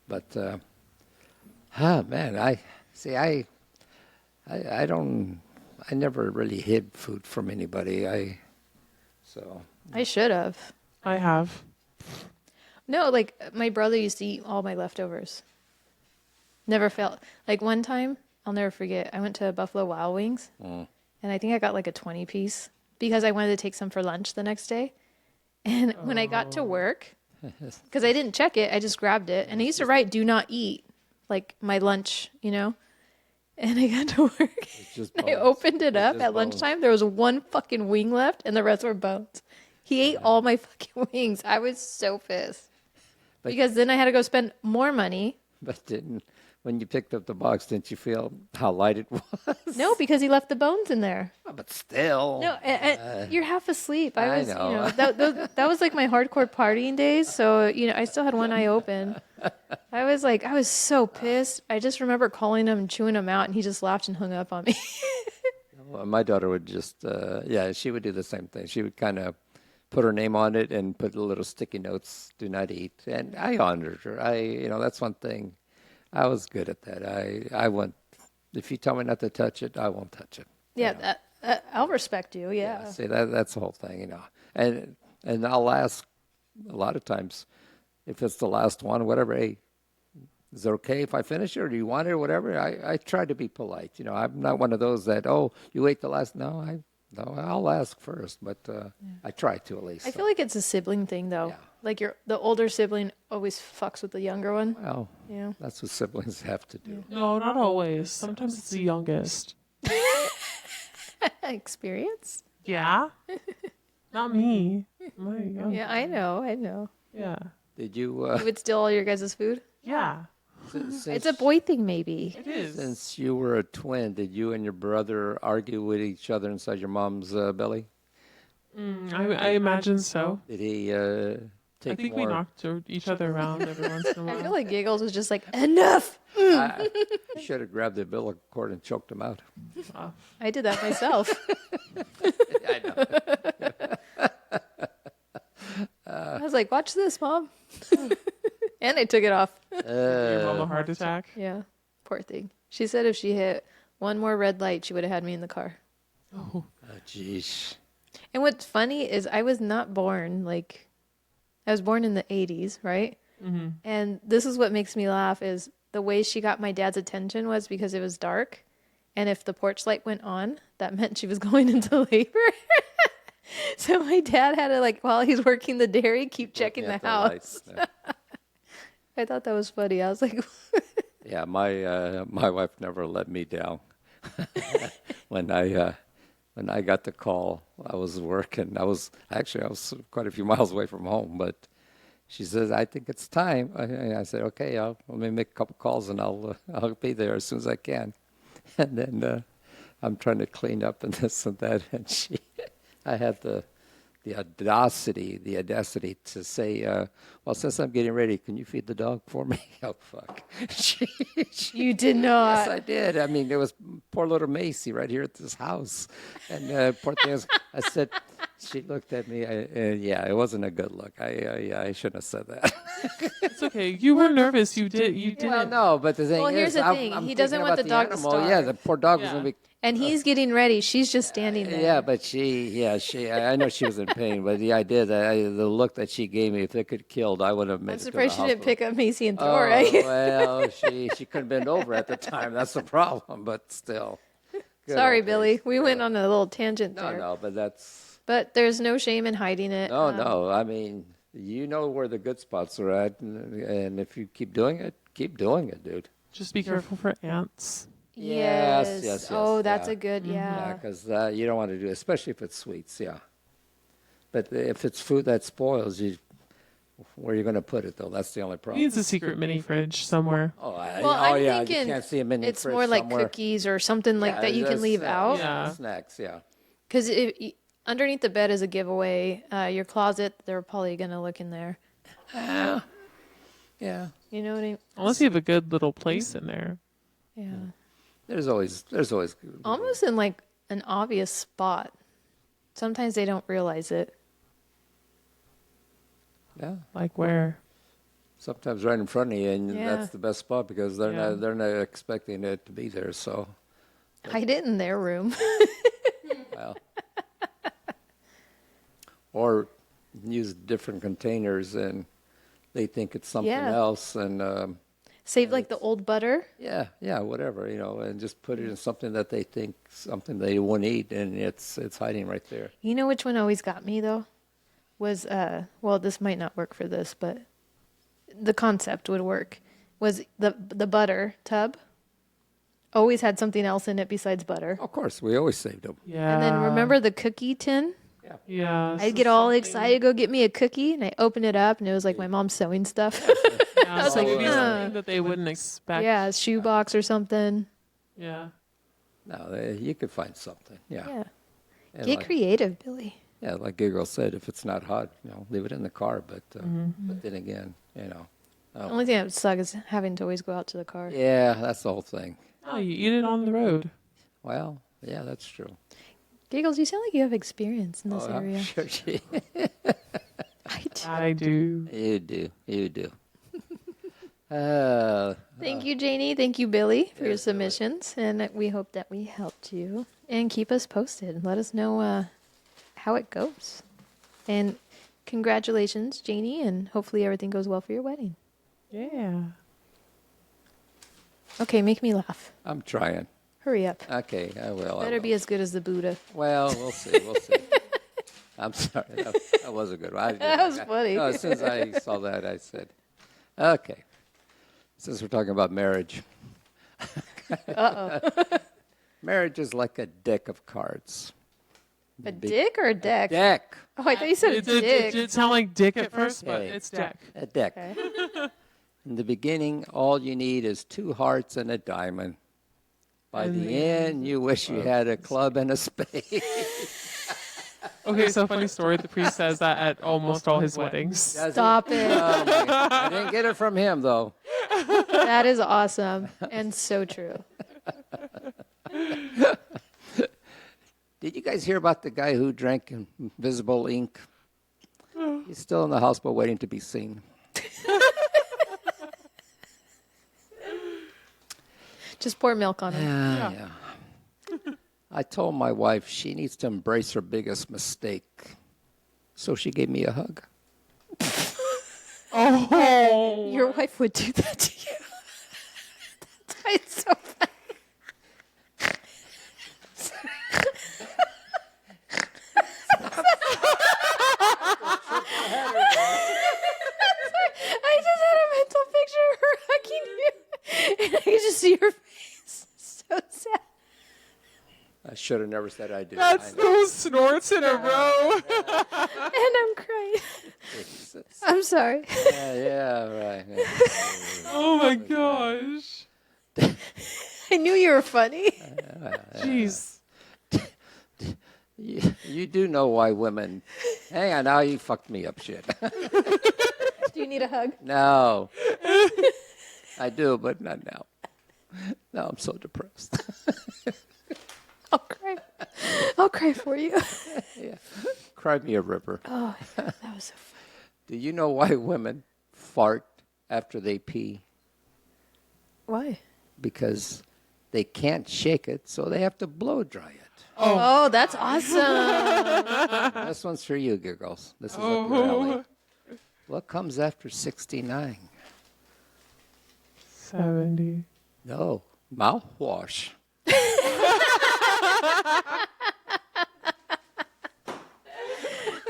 Speaker 3: but man, I don't. I never really hid food from anybody. So
Speaker 2: I should have.
Speaker 1: I have.
Speaker 2: No, like my brother used to eat all my leftovers. Never felt like one time, I'll never forget. I went to Buffalo Wild Wings and I think I got like a 20 piece because I wanted to take some for lunch the next day. And when I got to work, because I didn't check it, I just grabbed it. And I used to write, do not eat, like my lunch, you know? And I got to work.
Speaker 3: just
Speaker 2: And I
Speaker 3: bones.
Speaker 2: opened it
Speaker 3: It's
Speaker 2: up
Speaker 3: just
Speaker 2: at
Speaker 3: bones.
Speaker 2: lunchtime. There was one fucking wing left and the rest were bones. He ate all my fucking wings. I was so pissed.
Speaker 3: But-
Speaker 2: Because then I had to go spend more money.
Speaker 3: But when you picked up the box, didn't you feel how light it was?
Speaker 2: No, because he left the bones in there.
Speaker 3: But still.
Speaker 2: No, you're half asleep.
Speaker 3: I
Speaker 2: I was,
Speaker 3: know.
Speaker 2: you know, that was like my hardcore partying days. So, you know, I still had one eye open. I was so pissed. I just remember calling him and chewing him out, and he just laughed and hung up on me.
Speaker 3: Well, my daughter would just, she would do the same thing. She would kind of put her name on it and put little sticky notes, do not eat. And I honored her. That's one thing. I was good at that. I won't, if you tell me not to touch it, I won't touch it.
Speaker 2: Yeah, I'll respect you. Yeah.
Speaker 3: See, that's the whole thing, And I'll ask a lot of times if it's the last one, whatever, hey, is it okay if I finish it or do you want it or whatever? I try to be polite. I'm not one of those that, oh, you ate the last. No, I'll ask first, but I try to at least.
Speaker 2: I feel like it's a sibling thing, though.
Speaker 3: Yeah.
Speaker 2: Like the older sibling always fucks with the younger one.
Speaker 3: Well,
Speaker 2: Yeah.
Speaker 3: that's what siblings have to do.
Speaker 1: No, not always. Sometimes it's the youngest.
Speaker 2: Experience?
Speaker 1: Yeah. Not me. My young.
Speaker 2: Yeah, I know.
Speaker 1: Yeah.
Speaker 3: Did you,
Speaker 2: You would steal all your guys' food?
Speaker 1: Yeah.
Speaker 2: It's a boy thing, maybe.
Speaker 1: It is.
Speaker 3: since you were a twin, did you and your brother argue with each other inside your mom's belly?
Speaker 1: I imagine so.
Speaker 3: Did he take
Speaker 1: I think
Speaker 3: more?
Speaker 1: we knocked each other around every once in a
Speaker 2: I feel
Speaker 1: while.
Speaker 2: like Giggles was just like, enough.
Speaker 3: You should have grabbed the umbilical cord and choked him out.
Speaker 2: I did that myself.
Speaker 3: I know.
Speaker 2: I was like, watch this, Mom. And I took it off.
Speaker 1: Your mom a heart attack.
Speaker 2: Yeah, poor thing. She said if she hit one more red light, she would have had me in the car.
Speaker 1: Oh.
Speaker 3: Oh, jeez.
Speaker 2: And what's funny is I was not born, I was born in the 80s, right? Mm-hmm. And this is what makes me laugh is the way she got my dad's attention was because it was dark. And if the porch light went on, that meant she was going into labor. So my dad had to, while he's working the dairy, keep checking the
Speaker 3: Looking at
Speaker 2: house.
Speaker 3: lights. Yeah.
Speaker 2: I thought that was funny. I was like,
Speaker 3: Yeah, my wife never let me down. When I got the call, I was working. I was quite a few miles away from home, but she says, "I think it's time." I said, "Okay, let me make a couple calls and I'll be there as soon as I can." And then I'm trying to clean up and this and that, and I had the audacity to say, well, since I'm getting ready, can you feed the dog for me? Oh, fuck.
Speaker 2: you did not.
Speaker 3: Yes, I did. I mean, there was poor little Macy right here at this house. And poor thing, I said, she looked at me. Yeah, it wasn't a good look. I shouldn't have said that.
Speaker 1: It's okay. You were nervous. You didn't.
Speaker 3: Well, no, but the thing
Speaker 2: Well,
Speaker 3: is,
Speaker 2: here's the
Speaker 3: I'm
Speaker 2: thing.
Speaker 3: I'm
Speaker 2: He doesn't
Speaker 3: thinking
Speaker 2: want
Speaker 3: about
Speaker 2: the dog to
Speaker 3: animal.
Speaker 2: starve.
Speaker 3: Yeah, the poor dog was
Speaker 1: Yeah.
Speaker 3: going to be.
Speaker 2: And he's getting ready. She's just standing there.
Speaker 3: Yeah, but I know she was in pain, but the idea that the look that she gave me, if it could killed, I would have made
Speaker 2: I'm
Speaker 3: it
Speaker 2: surprised
Speaker 3: to
Speaker 2: she
Speaker 3: the
Speaker 2: didn't pick up Macy and throw
Speaker 3: Oh,
Speaker 2: her at you.
Speaker 3: well, she couldn't bend over at the time. That's the problem, but still. Good
Speaker 2: Sorry,
Speaker 3: old
Speaker 2: Billy.
Speaker 3: days.
Speaker 2: We went on a little tangent there.
Speaker 3: No, but that's...
Speaker 2: But there's no shame in hiding it.
Speaker 3: No, I mean, you know where the good spots are at, and if you keep doing it, dude.
Speaker 1: Just be careful for ants.
Speaker 3: Yes,
Speaker 2: Oh, that's
Speaker 3: yeah.
Speaker 2: a good,
Speaker 3: Yeah, because you don't want to do it, especially if it's sweets, yeah. But if it's food that spoils, where are you going to put it, though? That's the only
Speaker 1: He
Speaker 3: problem.
Speaker 1: needs a secret mini fridge somewhere.
Speaker 3: Oh,
Speaker 2: I'm
Speaker 3: yeah,
Speaker 2: thinking
Speaker 3: you can't see them in
Speaker 2: it's
Speaker 3: fridge
Speaker 2: more like
Speaker 3: somewhere.
Speaker 2: cookies or something like
Speaker 3: Yeah,
Speaker 2: that you can
Speaker 3: that's,
Speaker 2: leave out.
Speaker 1: Yeah.
Speaker 3: Snacks, yeah.
Speaker 2: Because underneath the bed is a giveaway. Your closet, they're probably going to look in there.
Speaker 3: Yeah.
Speaker 2: You know what I mean?
Speaker 1: Unless you have a good little place in there.
Speaker 2: Yeah.
Speaker 3: There's always
Speaker 2: Almost in like an obvious spot. Sometimes they don't realize it.
Speaker 3: yeah.
Speaker 1: Like where?
Speaker 3: Sometimes right in front of you, and
Speaker 2: Yeah.
Speaker 3: that's the best spot because they're
Speaker 1: Yeah.
Speaker 3: not expecting it to be there. So,
Speaker 2: Hide it in their room.
Speaker 3: well, or use different containers, and they think it's something
Speaker 2: Yeah.
Speaker 3: else, and
Speaker 2: Save like the old butter.
Speaker 3: yeah, whatever, and just put it in something that they think something they won't eat, and it's hiding right there.
Speaker 2: You know which one always got me though? Was well, this might not work for this, but the concept would work. Was the butter tub always had something else in it besides butter.
Speaker 3: Of course, we always saved them.
Speaker 1: Yeah.
Speaker 2: And then remember the cookie tin?
Speaker 1: Yeah.
Speaker 2: I'd get all excited to go get me a cookie, and I open it up, and it was like my mom's sewing stuff.
Speaker 1: Yeah,
Speaker 2: was
Speaker 1: so
Speaker 2: like,
Speaker 1: maybe
Speaker 2: "Huh."
Speaker 1: something that they wouldn't expect.
Speaker 2: Yeah, a shoebox or something.
Speaker 1: Yeah.
Speaker 3: No, you could find something. Yeah.
Speaker 2: Yeah.
Speaker 3: And
Speaker 2: Get
Speaker 3: like,
Speaker 2: creative, Billy.
Speaker 3: yeah, like Giggle said, if it's not hot, leave it in the car. But then again,
Speaker 2: The only thing that would suck is having to always go out to the car.
Speaker 3: yeah, that's the whole thing.
Speaker 1: Oh, you eat it on the road.
Speaker 3: Well, yeah, that's true.
Speaker 2: Giggles, you sound like you have experience in this
Speaker 3: I'm
Speaker 2: area.
Speaker 3: sure
Speaker 2: I do.
Speaker 1: I do.
Speaker 3: you do.
Speaker 2: Thank you, Janie. Thank you, Billy, for your
Speaker 3: Yes, Billy.
Speaker 2: submissions. And we hope that we helped you. And keep us posted. Let us know how it goes. And congratulations, Janie. And hopefully everything goes well for your wedding.
Speaker 1: Yeah.
Speaker 2: Okay, make me laugh.
Speaker 3: I'm trying.
Speaker 2: Hurry up.
Speaker 3: Okay, I will.
Speaker 2: Better be as good as the Buddha.
Speaker 3: Well, we'll see. We'll see. I'm sorry. That was a good one.
Speaker 2: That was funny.
Speaker 3: No, as soon as I saw that, I said, okay. Since we're talking about marriage. Marriage is like a deck of cards.
Speaker 2: A dick or a deck?
Speaker 3: Deck.
Speaker 2: Oh, I thought you said a
Speaker 1: It
Speaker 2: dick.
Speaker 1: did sound like dick at first, but
Speaker 3: Okay.
Speaker 1: it's deck.
Speaker 3: A deck.
Speaker 2: Okay.
Speaker 3: In the beginning, all you need is 2 hearts and a diamond. By
Speaker 1: In
Speaker 3: the
Speaker 1: the
Speaker 3: end, you wish you had a club and a spade.
Speaker 1: Okay, so funny story. The priest says that at almost all his weddings.
Speaker 3: Does
Speaker 2: Stop it.
Speaker 3: Oh, my- I didn't get it from him, though.
Speaker 2: That is awesome and so true.
Speaker 3: Did you guys hear about the guy who drank invisible ink? He's still in the hospital waiting to be seen.
Speaker 2: Just pour milk on it.
Speaker 3: Yeah. I told my wife she needs to embrace her biggest mistake. So she gave me a hug.
Speaker 1: Oh.
Speaker 2: Your wife would do that to you. That's why it's so funny. I just had a mental picture of her hugging you, and I could just see her face. So sad.
Speaker 3: I should have never said I do.
Speaker 1: That's
Speaker 3: I know.
Speaker 1: those snorts in a row.
Speaker 2: And I'm crying.
Speaker 3: Jesus.
Speaker 2: I'm sorry.
Speaker 3: Yeah, right. Yeah.
Speaker 1: Oh my gosh.
Speaker 2: I knew you were funny.
Speaker 1: Jeez.
Speaker 3: You do know why women. Hang on, now you fucked me up, shit.
Speaker 2: Do you need a hug?
Speaker 3: No. I do, but not now. Now I'm so depressed.
Speaker 2: I'll cry. I'll cry for you.
Speaker 3: Yeah. Cry me a river.
Speaker 2: Oh, that was so funny.
Speaker 3: Do you know why women fart after they pee?
Speaker 2: Why?
Speaker 3: Because they can't shake it, so they have to blow dry it.
Speaker 2: Oh, that's awesome.
Speaker 3: This one's for you, Giggles. This is up your alley. What comes after 69?
Speaker 1: 70.
Speaker 3: No, mouthwash.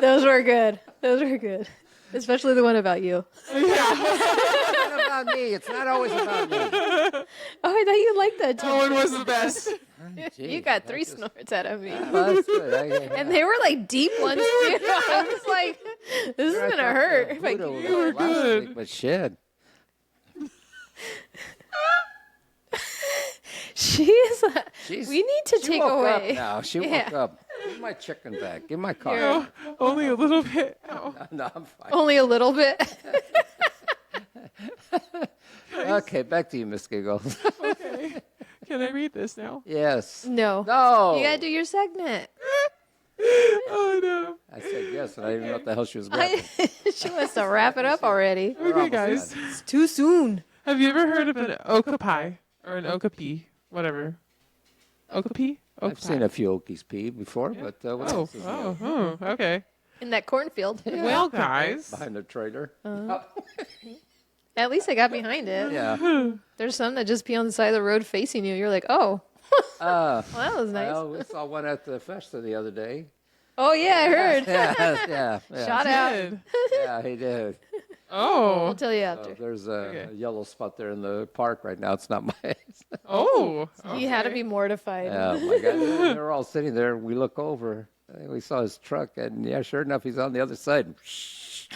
Speaker 2: Those were good. Those were good. Especially the one about you.
Speaker 3: It's not about me. It's not always about me.
Speaker 2: Oh, I thought you liked that
Speaker 1: That one
Speaker 2: too.
Speaker 1: was the best.
Speaker 2: You got 3 snorts out of me.
Speaker 3: Well, that's good.
Speaker 2: And they were like deep ones too. I was like, this is going to hurt. If I
Speaker 3: Buddha
Speaker 2: keep-
Speaker 3: was last
Speaker 1: good.
Speaker 3: week, but shit.
Speaker 2: She is.
Speaker 3: She's-
Speaker 2: We need to
Speaker 3: she
Speaker 2: take
Speaker 3: woke
Speaker 2: away.
Speaker 3: Up now. She woke
Speaker 2: Yeah.
Speaker 3: up. Give my chicken back. Give my car.
Speaker 2: Here.
Speaker 1: Only a little bit. Ow.
Speaker 3: No, I'm fine.
Speaker 2: Only a little bit.
Speaker 3: Okay, back to you, Miss Giggles.
Speaker 1: Okay. Can I read this now?
Speaker 3: Yes.
Speaker 2: No.
Speaker 3: No.
Speaker 2: You gotta do your segment.
Speaker 1: Oh no.
Speaker 3: I said yes, and I didn't know what the hell she was grabbing.
Speaker 2: She wants to wrap it up already.
Speaker 1: Okay,
Speaker 3: almost
Speaker 1: guys.
Speaker 3: done.
Speaker 2: It's too soon.
Speaker 1: Have you ever heard of an Okapi or an Okapi? Whatever. Okapi?
Speaker 3: I've seen a few Okies pee before, but what
Speaker 1: Oh,
Speaker 3: else is new?
Speaker 1: okay.
Speaker 2: In that cornfield.
Speaker 1: Well, guys.
Speaker 3: Behind the trailer.
Speaker 2: At least I got behind it.
Speaker 3: Yeah.
Speaker 2: There's some that just pee on the side of the road facing you. You're like, oh, well, that was nice.
Speaker 3: Well, we saw one at the festa the other day.
Speaker 2: Oh, yeah, I heard.
Speaker 3: Yeah.
Speaker 2: Shot out.
Speaker 1: Good.
Speaker 3: Yeah, he did.
Speaker 1: Oh.
Speaker 2: I'll tell you
Speaker 3: So
Speaker 2: after.
Speaker 3: there's a
Speaker 1: Okay.
Speaker 3: yellow spot there in the park right now. It's not mine.
Speaker 1: Oh.
Speaker 2: You had to be mortified.
Speaker 3: Oh my God! They were all sitting there. We look over. And we saw his truck, and yeah, sure enough, he's on the other side.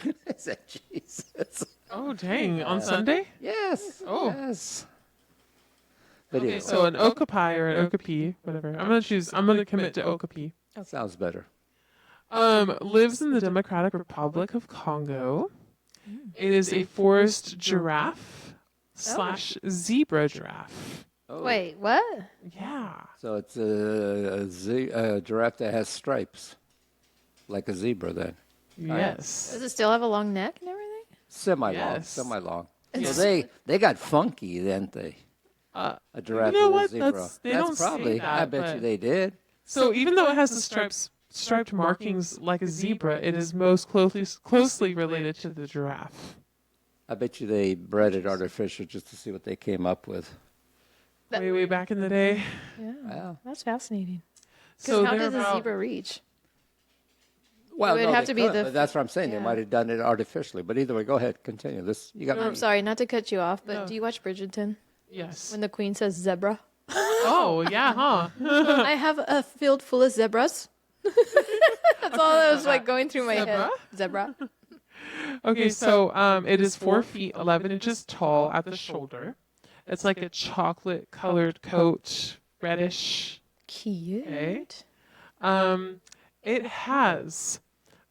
Speaker 3: I said, Jesus.
Speaker 1: Oh, dang. On Sunday?
Speaker 3: Yes.
Speaker 1: Oh.
Speaker 3: Yes. But
Speaker 1: Okay,
Speaker 3: anyway,
Speaker 1: so an Okapi or an Okapi, whatever. I'm gonna commit to Okapi.
Speaker 3: sounds better.
Speaker 1: Lives in the Democratic Republic of Congo. It is a forest giraffe / zebra giraffe.
Speaker 3: Oh.
Speaker 2: Wait, what?
Speaker 1: Yeah.
Speaker 3: So it's a giraffe that has stripes, like a zebra. Then
Speaker 1: Yes.
Speaker 2: Does it still have a long neck and everything?
Speaker 3: semi-long,
Speaker 1: Yes.
Speaker 3: semi-long.
Speaker 1: Yes.
Speaker 3: So they got funky, didn't they? A giraffe
Speaker 1: you know
Speaker 3: with a
Speaker 1: what?
Speaker 3: zebra.
Speaker 1: They don't say
Speaker 3: probably. I
Speaker 1: that,
Speaker 3: bet you
Speaker 1: but-
Speaker 3: they did.
Speaker 1: So even though it has the striped markings like a zebra, it is most closely related to the giraffe.
Speaker 3: I bet you they bred it artificial just to see what they came up with.
Speaker 1: Way back in the day.
Speaker 2: Yeah.
Speaker 3: Wow.
Speaker 2: That's fascinating.
Speaker 1: So
Speaker 2: How
Speaker 1: they're
Speaker 2: does a
Speaker 1: about-
Speaker 2: zebra reach?
Speaker 3: Well,
Speaker 2: would
Speaker 3: no,
Speaker 2: have
Speaker 3: they
Speaker 2: to be
Speaker 3: could,
Speaker 2: the
Speaker 3: but that's what I'm saying.
Speaker 2: yeah.
Speaker 3: They might have done it artificially. But either way, go ahead, continue. This you got.
Speaker 2: No, I'm
Speaker 3: me.
Speaker 2: sorry, not to cut you off, but
Speaker 1: No.
Speaker 2: do you watch Bridgerton?
Speaker 1: Yes.
Speaker 2: When the queen says zebra?
Speaker 1: Oh, yeah, huh?
Speaker 2: I have a field full of zebras. That's all that was like going through my head. Zebra.
Speaker 1: Okay, so it is 4 feet 11 inches tall at the shoulder. It's like a chocolate colored coat, reddish.
Speaker 2: Cute.
Speaker 1: Okay. It has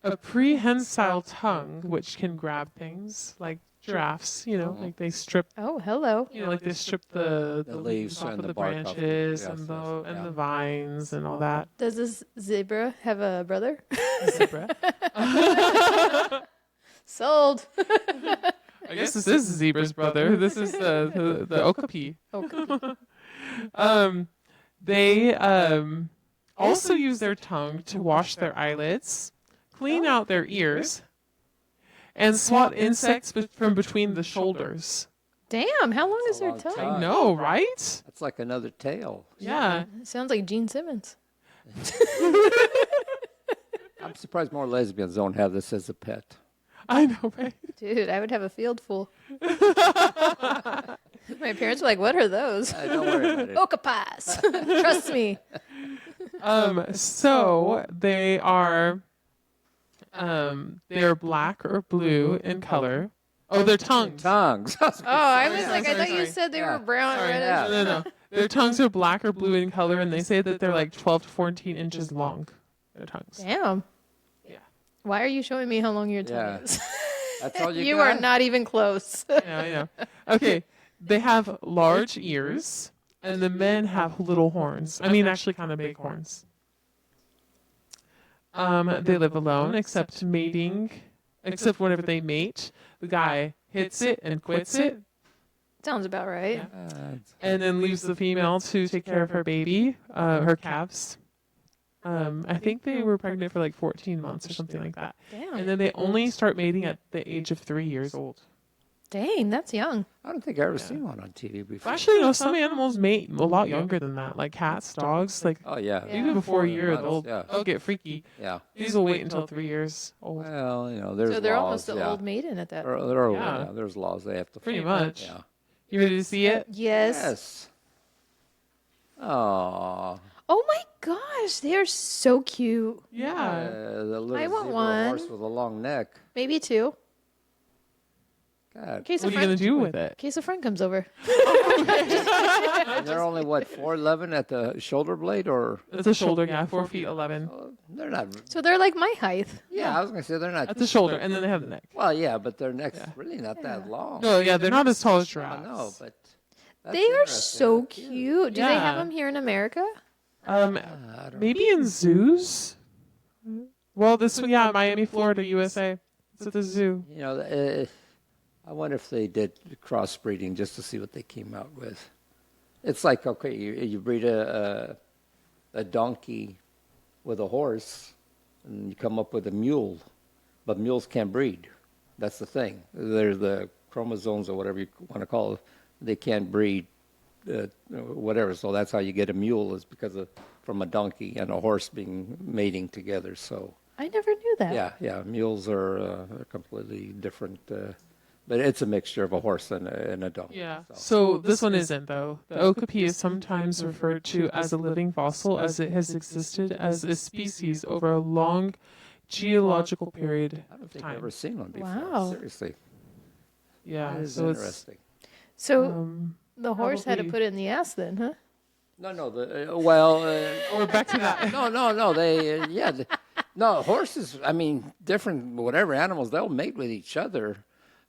Speaker 1: a prehensile tongue which can grab things like giraffes. You know, like they strip.
Speaker 2: Oh, hello.
Speaker 1: You know, like they strip the
Speaker 3: The
Speaker 1: leaves
Speaker 3: leaves
Speaker 1: off
Speaker 3: and
Speaker 1: of
Speaker 3: the
Speaker 1: the
Speaker 3: bark off the-
Speaker 1: branches
Speaker 3: yes,
Speaker 1: and
Speaker 3: yes,
Speaker 1: the
Speaker 3: yeah.
Speaker 1: vines and all that.
Speaker 2: Does this zebra have a brother?
Speaker 1: Zebra.
Speaker 2: Sold.
Speaker 1: I guess this is the zebra's brother. This is the Okapi.
Speaker 2: Okay.
Speaker 1: They also use their tongue to wash their eyelids, clean out their ears, and swat insects from between the shoulders.
Speaker 2: Damn, how long is
Speaker 3: a
Speaker 2: their
Speaker 3: long
Speaker 2: tongue?
Speaker 3: time.
Speaker 1: I know, right?
Speaker 3: That's like another tail.
Speaker 1: Yeah.
Speaker 2: It sounds like Gene Simmons.
Speaker 3: I'm surprised more lesbians don't have this as a pet.
Speaker 1: I know, right?
Speaker 2: Dude, I would have a field full. My parents were like, what are those?
Speaker 3: Don't worry about it.
Speaker 2: Okapis. Trust me.
Speaker 1: So they're black or blue in color. Oh, their tongues.
Speaker 3: Tongues.
Speaker 2: Oh, I was
Speaker 1: Sorry,
Speaker 2: like, I thought you
Speaker 1: sorry.
Speaker 2: said they
Speaker 3: Yeah.
Speaker 2: were brown,
Speaker 1: Sorry,
Speaker 2: reddish.
Speaker 1: no. Their tongues are black or blue in color, and they say that they're like 12 to 14 inches long. Their tongues.
Speaker 2: Damn.
Speaker 1: Yeah.
Speaker 2: Why are you showing me how long your tongue
Speaker 3: Yeah.
Speaker 2: is?
Speaker 3: That's all you
Speaker 2: You
Speaker 3: got?
Speaker 2: are not even close.
Speaker 1: Yeah, I know. Okay, they have large ears, and the men have little horns. I mean, actually, kind of big horns. They live alone, except whenever they mate, the guy hits it and quits it,
Speaker 2: Sounds about right.
Speaker 1: Yeah. and then leaves the female to take care of her baby, her calves. I think they were pregnant for like 14 months or something like that.
Speaker 2: Damn.
Speaker 1: And then they only start mating at the age of 3 years old.
Speaker 2: Dang, that's young.
Speaker 3: I don't think I've ever seen one on TV before.
Speaker 1: Actually, no, some animals mate a lot younger than that, like cats, dogs, like
Speaker 3: Oh, yeah.
Speaker 2: Yeah.
Speaker 1: even before a
Speaker 3: Yeah.
Speaker 1: year, they'll
Speaker 3: Yeah.
Speaker 1: get freaky.
Speaker 3: Yeah.
Speaker 1: These will wait until 3 years old.
Speaker 3: Well, there's
Speaker 2: So they're
Speaker 3: laws.
Speaker 2: almost an
Speaker 3: yeah.
Speaker 2: old maiden at that.
Speaker 1: Yeah.
Speaker 3: There's laws they have to
Speaker 1: Pretty
Speaker 3: follow.
Speaker 1: much.
Speaker 3: Yeah.
Speaker 1: You ready to see it?
Speaker 2: Yes.
Speaker 3: Yes. Aw.
Speaker 2: Oh my gosh, they are so cute.
Speaker 1: Yeah.
Speaker 3: The little
Speaker 2: I want
Speaker 3: zebra
Speaker 2: one.
Speaker 3: horse with a long neck.
Speaker 2: Maybe two.
Speaker 3: God.
Speaker 2: In case
Speaker 1: What
Speaker 2: a
Speaker 1: are you
Speaker 2: friend,
Speaker 1: gonna do with it?
Speaker 2: in case a friend comes over.
Speaker 3: And they're only, what, 4'11" at the shoulder blade? Or
Speaker 1: It's a shoulder, yeah, 4 feet 11
Speaker 3: they're not.
Speaker 2: So they're like my height.
Speaker 3: Yeah, I was going to say they're not.
Speaker 1: at the shoulder, and then they have the neck.
Speaker 3: Well, yeah, but their neck's
Speaker 1: Yeah.
Speaker 3: really not that long.
Speaker 1: No, yeah, they're not as tall as
Speaker 3: I
Speaker 1: giraffes.
Speaker 3: know, but That's
Speaker 2: They are
Speaker 3: interesting.
Speaker 2: so
Speaker 3: That's
Speaker 2: cute. Do they have
Speaker 1: Yeah.
Speaker 2: them here in America?
Speaker 3: I don't
Speaker 1: Maybe in zoos. Well, this one, yeah, Miami, Florida, USA. It's at the zoo.
Speaker 3: You know, I wonder if they did crossbreeding just to see what they came out with. It's like, okay, you breed a donkey with a horse, and you come up with a mule, but mules can't breed. That's the thing. They're the chromosomes or whatever you want to call it. They can't breed, whatever. So that's how you get a mule is because of from a donkey and a horse being mating together. So.
Speaker 2: I never knew that.
Speaker 3: Yeah. Mules are completely different, but it's a mixture of a horse and a donkey.
Speaker 1: Yeah. So this one isn't, though. The Okapi is sometimes referred to as a living fossil as it has existed as a species over a long geological period
Speaker 3: I don't
Speaker 1: of
Speaker 3: think I've
Speaker 1: time.
Speaker 3: ever seen one before.
Speaker 2: Wow.
Speaker 3: Seriously,
Speaker 1: Yeah.
Speaker 3: that is
Speaker 1: So it's
Speaker 3: interesting.
Speaker 2: So the horse had to
Speaker 1: probably-
Speaker 2: put it in the ass then, huh?
Speaker 3: No.
Speaker 1: we're back to that.
Speaker 3: No. No, horses. I mean, different whatever animals they'll mate with each other,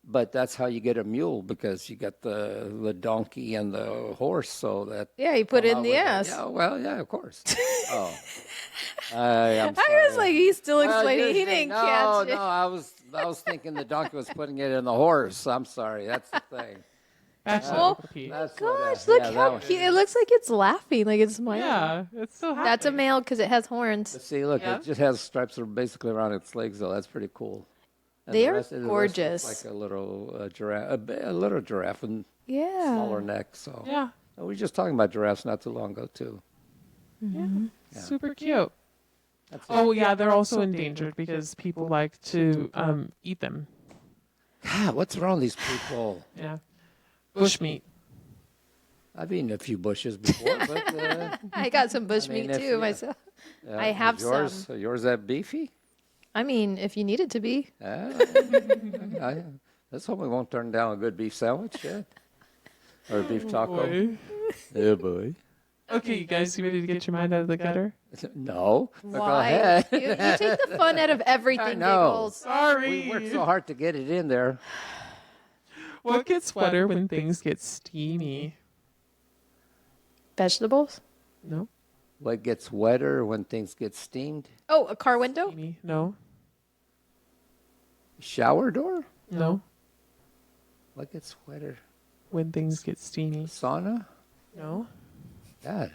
Speaker 3: but that's how you get a mule because you got the donkey and the horse. So that
Speaker 2: Yeah, he put it
Speaker 3: come
Speaker 2: in
Speaker 3: out
Speaker 2: the
Speaker 3: with a-
Speaker 2: ass.
Speaker 3: Yeah, well, yeah, of course. Oh, I'm sorry.
Speaker 2: I was like, he's still
Speaker 3: Well,
Speaker 2: explaining. He
Speaker 3: usually-
Speaker 2: didn't catch it.
Speaker 3: No, I was thinking the donkey was putting it in the horse. I'm sorry, that's the thing.
Speaker 1: Back to the
Speaker 2: Oh,
Speaker 1: Okapi.
Speaker 3: That's what,
Speaker 2: Gosh, look
Speaker 3: yeah, that
Speaker 2: how
Speaker 3: one.
Speaker 2: cute. It looks like it's laughing, like it's smiling.
Speaker 1: Yeah, it's so happy.
Speaker 2: That's a male because it has horns.
Speaker 3: But see, look,
Speaker 1: Yeah.
Speaker 3: it just has stripes are basically around its legs, though. That's pretty cool. And
Speaker 2: They
Speaker 3: the
Speaker 2: are
Speaker 3: rest- the rest looks
Speaker 2: gorgeous.
Speaker 3: like a little giraffe, a little giraffe and
Speaker 2: Yeah.
Speaker 3: smaller neck. So
Speaker 1: Yeah.
Speaker 3: we were just talking about giraffes not too long ago too.
Speaker 1: Super cute.
Speaker 3: That's
Speaker 1: Oh, yeah, they're also endangered because people like to eat them.
Speaker 3: God, what's wrong with these people?
Speaker 1: Yeah. Bushmeat.
Speaker 3: I've eaten a few bushes before, but
Speaker 2: I got some bush
Speaker 3: I mean,
Speaker 2: meat
Speaker 3: if-
Speaker 2: too
Speaker 3: yeah.
Speaker 2: myself. I have
Speaker 3: yours,
Speaker 2: some.
Speaker 3: Yours that beefy?
Speaker 2: I mean, if you need it to be.
Speaker 3: Let's hope we won't turn down a good beef sandwich, yeah? Or a beef taco.
Speaker 1: Boy.
Speaker 3: Yeah, boy.
Speaker 1: Okay, you guys, you ready to get your mind out of the gutter?
Speaker 3: No. But go
Speaker 2: Why?
Speaker 3: ahead.
Speaker 2: You take the fun out of everything,
Speaker 3: I know.
Speaker 2: Giggles.
Speaker 1: Sorry.
Speaker 3: We worked so hard to get it in there.
Speaker 1: What gets wetter when things get steamy?
Speaker 2: Vegetables?
Speaker 1: No.
Speaker 3: What gets wetter when things get steamed?
Speaker 2: Oh, a car window?
Speaker 1: Steamy. No.
Speaker 3: Shower door?
Speaker 1: No.
Speaker 3: What gets wetter?
Speaker 1: When things get steamy.
Speaker 3: Sauna?
Speaker 1: No.
Speaker 3: God.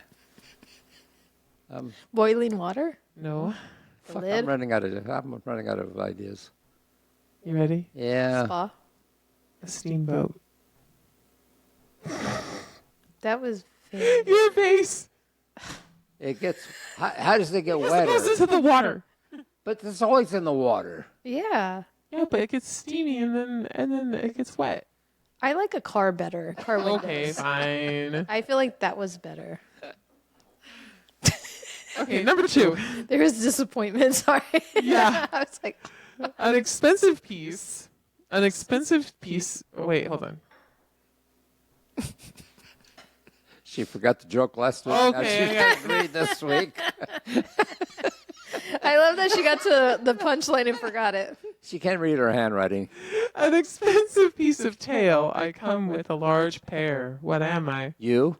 Speaker 2: Boiling water?
Speaker 1: No.
Speaker 3: Fuck,
Speaker 2: lid?
Speaker 3: I'm running out of ideas.
Speaker 1: You ready?
Speaker 3: Yeah.
Speaker 2: Spa?
Speaker 1: A steamboat.
Speaker 2: That was very...
Speaker 1: Your face.
Speaker 3: It gets. How does it get
Speaker 1: It goes
Speaker 3: wetter?
Speaker 1: into the water.
Speaker 3: But it's always in the water.
Speaker 2: Yeah.
Speaker 1: Yeah, but it gets steamy and then it gets wet.
Speaker 2: I like a car better. Car windows.
Speaker 1: Okay, fine.
Speaker 2: I feel like that was better.
Speaker 1: Okay, number 2.
Speaker 2: There was disappointment. Sorry.
Speaker 1: Yeah.
Speaker 2: I was like,
Speaker 1: An expensive piece. An expensive piece. Oh, wait, hold on.
Speaker 3: She forgot the joke last week. Now
Speaker 1: Okay,
Speaker 3: she
Speaker 1: I got
Speaker 3: can't read this week.
Speaker 2: I love that she got to the punchline and forgot it.
Speaker 3: She can't read her handwriting.
Speaker 1: An expensive piece of tail. I come with a large pair. What am I?
Speaker 3: You?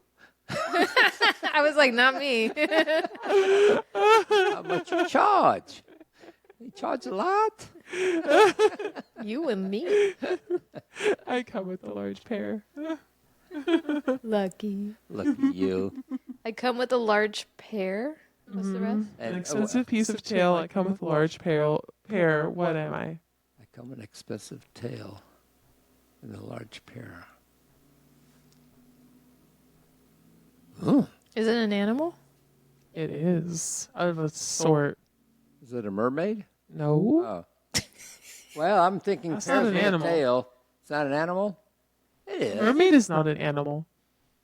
Speaker 2: I was like, not me.
Speaker 3: How much you charge? You charge a lot?
Speaker 2: You and me.
Speaker 1: I come with a large pair.
Speaker 2: Lucky.
Speaker 3: Look at you.
Speaker 2: I come with a large pair. What's the rest?
Speaker 1: An expensive piece of tail. I come with a large pair. What am I?
Speaker 3: I come with an expensive tail and a large pair. Ooh.
Speaker 2: Is it an animal?
Speaker 1: It is of a sort.
Speaker 3: Is it a mermaid?
Speaker 1: No.
Speaker 3: Oh. Well, I'm thinking
Speaker 1: That's not an
Speaker 3: with a
Speaker 1: animal.
Speaker 3: tail. It's not an animal? It is.
Speaker 1: Mermaid is not an animal.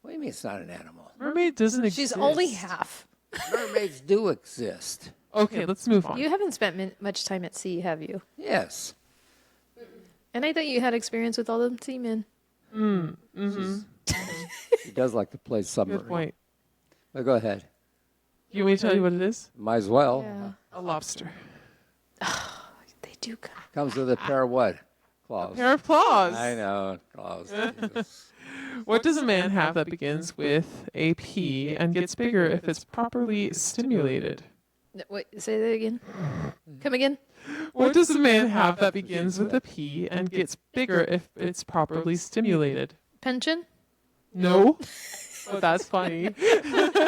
Speaker 3: What do you mean it's not an animal?
Speaker 1: Mermaid doesn't exist.
Speaker 2: She's only half.
Speaker 3: Mermaids do exist.
Speaker 1: Okay, let's move on.
Speaker 2: You haven't spent much time at sea, have you?
Speaker 3: Yes.
Speaker 2: And I thought you had experience with all them seamen.
Speaker 3: She does like to play submarine.
Speaker 1: Good point.
Speaker 3: But go ahead.
Speaker 1: You want me to tell you what it is?
Speaker 3: Might as well.
Speaker 2: Yeah.
Speaker 1: A lobster.
Speaker 2: They do come.
Speaker 3: Comes with a pair of what? Claws.
Speaker 1: Pair of claws.
Speaker 3: I know. Claws. Jesus.
Speaker 1: What does a man have that begins with a P and gets bigger if it's properly stimulated?
Speaker 2: Wait, say that again. Come again.
Speaker 1: What does a man have that begins with a P and gets bigger if it's properly stimulated?
Speaker 2: Pension?
Speaker 1: No. But that's funny.
Speaker 3: Stimulate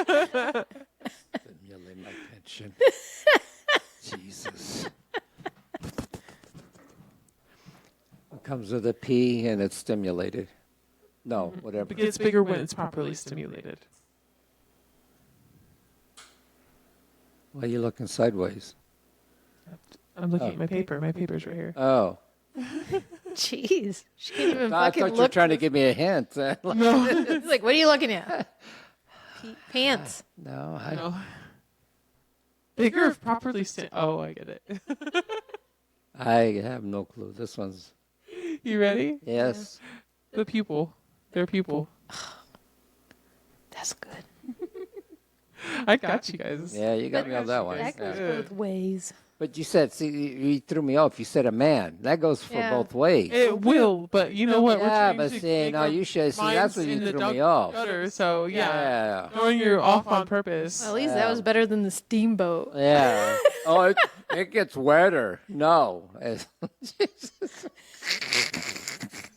Speaker 3: my pension. Jesus. It comes with a P and it's stimulated. No, whatever.
Speaker 1: It gets bigger when it's properly stimulated.
Speaker 3: Why are you looking sideways?
Speaker 1: I'm looking at my paper. My paper's right here.
Speaker 3: Oh.
Speaker 2: Jeez. She can't even
Speaker 3: I
Speaker 2: fucking
Speaker 3: thought you were
Speaker 2: look.
Speaker 3: trying to give me a hint.
Speaker 1: No.
Speaker 2: It's like, what are you looking at? Pants.
Speaker 3: No,
Speaker 1: No. Bigger if properly Oh, I get it.
Speaker 3: I have no clue. This one's,
Speaker 1: You ready?
Speaker 3: yes.
Speaker 1: The pupil. Their pupil.
Speaker 2: That's good.
Speaker 1: I got you guys.
Speaker 3: Yeah, you got me on that one.
Speaker 2: That
Speaker 3: Yeah.
Speaker 2: goes both ways.
Speaker 3: But you said, see, you threw me off. You said a man. That goes for
Speaker 2: Yeah.
Speaker 3: both ways.
Speaker 1: It will, but you know what?
Speaker 3: Yeah,
Speaker 1: We're
Speaker 3: but
Speaker 1: trying to
Speaker 3: see,
Speaker 1: make
Speaker 3: now
Speaker 1: our
Speaker 3: you should see.
Speaker 1: minds
Speaker 3: That's when
Speaker 1: in
Speaker 3: you
Speaker 1: the
Speaker 3: threw me off.
Speaker 1: gutter, so yeah.
Speaker 3: Yeah.
Speaker 1: Knowing you're off on purpose.
Speaker 2: Well, at least that was better than the steamboat.
Speaker 3: Yeah. Oh, it gets wetter. No.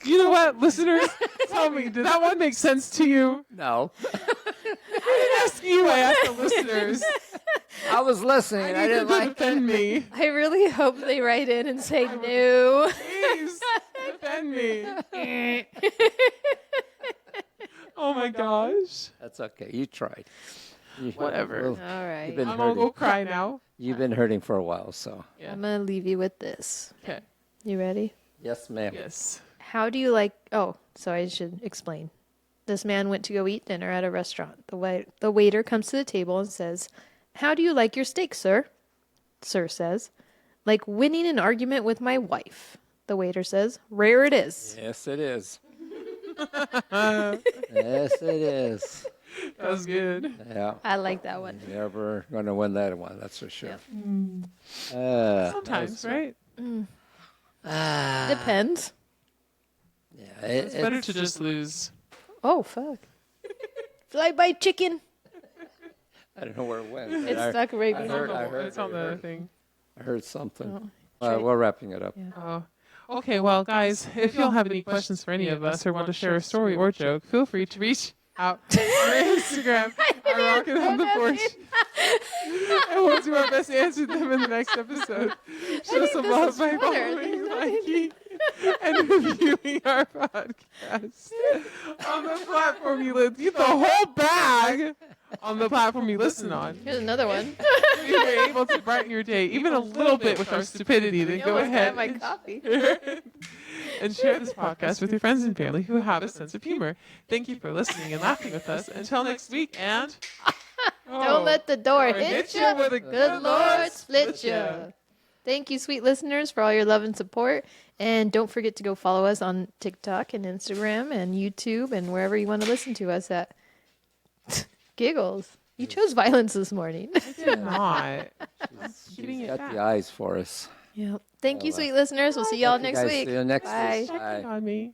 Speaker 1: You know what, listeners? Tell me, did that one make sense to you?
Speaker 3: No.
Speaker 1: I didn't ask you, I asked the listeners.
Speaker 3: I was listening. I
Speaker 1: I need
Speaker 3: didn't
Speaker 1: them to
Speaker 3: like
Speaker 1: defend me.
Speaker 2: I really hope they write in and say no.
Speaker 1: Please, defend me. Oh my gosh.
Speaker 3: That's okay. You tried.
Speaker 1: Whatever.
Speaker 2: All right.
Speaker 3: You've been
Speaker 1: I'm gonna go
Speaker 3: hurting.
Speaker 1: cry now.
Speaker 3: You've been hurting for a while, so.
Speaker 1: Yeah.
Speaker 2: I'm going to leave you with this.
Speaker 1: Okay.
Speaker 2: You ready?
Speaker 3: Yes, ma'am.
Speaker 1: Yes.
Speaker 2: How do you like... Oh, so I should explain. This man went to go eat dinner at a restaurant. The waiter comes to the table and says, "How do you like your steak, sir?" Sir says, "Like winning an argument with my wife." The waiter says, "Rare it is."
Speaker 3: Yes, it is. Yes, it is.
Speaker 1: That was good.
Speaker 3: Yeah.
Speaker 2: I like that one.
Speaker 3: Never going to win that one, that's for sure.
Speaker 1: Sometimes, right?
Speaker 2: Depends.
Speaker 3: Yeah,
Speaker 1: It's better to just lose.
Speaker 2: Oh, fuck. Fly by chicken.
Speaker 3: I don't know where it went.
Speaker 2: It's stuck right
Speaker 3: I
Speaker 2: behind.
Speaker 3: heard-
Speaker 1: It's on the thing.
Speaker 3: I heard something.
Speaker 2: Oh.
Speaker 3: All right, we're wrapping it up.
Speaker 2: Yeah.
Speaker 1: Oh. Okay, well, guys, if y'all have any questions for any of us or want to share a story or joke, feel free to reach out on our Instagram at Rockin on the Porch. And we'll do our best to answer them in the next episode. Show some
Speaker 2: this
Speaker 1: love
Speaker 2: is
Speaker 1: by
Speaker 2: funner.
Speaker 1: following, liking, and reviewing our podcast on the platform you listen. Get the whole bag on the platform you listen on.
Speaker 2: Here's another one.
Speaker 1: If we were able to brighten your day even a little bit with our stupidity, then
Speaker 2: You
Speaker 1: go
Speaker 2: almost
Speaker 1: ahead
Speaker 2: got my coffee.
Speaker 1: and share this podcast with your friends and family who have a sense of humor. Thank you for listening and laughing with us. Until next week, and
Speaker 2: Don't let the door
Speaker 1: or
Speaker 2: hit
Speaker 1: ya
Speaker 2: you.
Speaker 1: with a
Speaker 2: Good Lord split you. Thank you, sweet listeners, for all your love and support. And don't forget to go follow us on TikTok and Instagram and YouTube and wherever you want to listen to us at. Giggles. You chose violence this morning.
Speaker 1: Not. Keeping
Speaker 3: She's
Speaker 1: it
Speaker 3: got
Speaker 1: back.
Speaker 3: the eyes for us.
Speaker 2: Yep. Thank you, sweet listeners. We'll see y'all
Speaker 3: Okay,
Speaker 2: next
Speaker 3: guys,
Speaker 2: week.
Speaker 3: see you next
Speaker 2: Bye.
Speaker 3: week.
Speaker 1: Checking on me.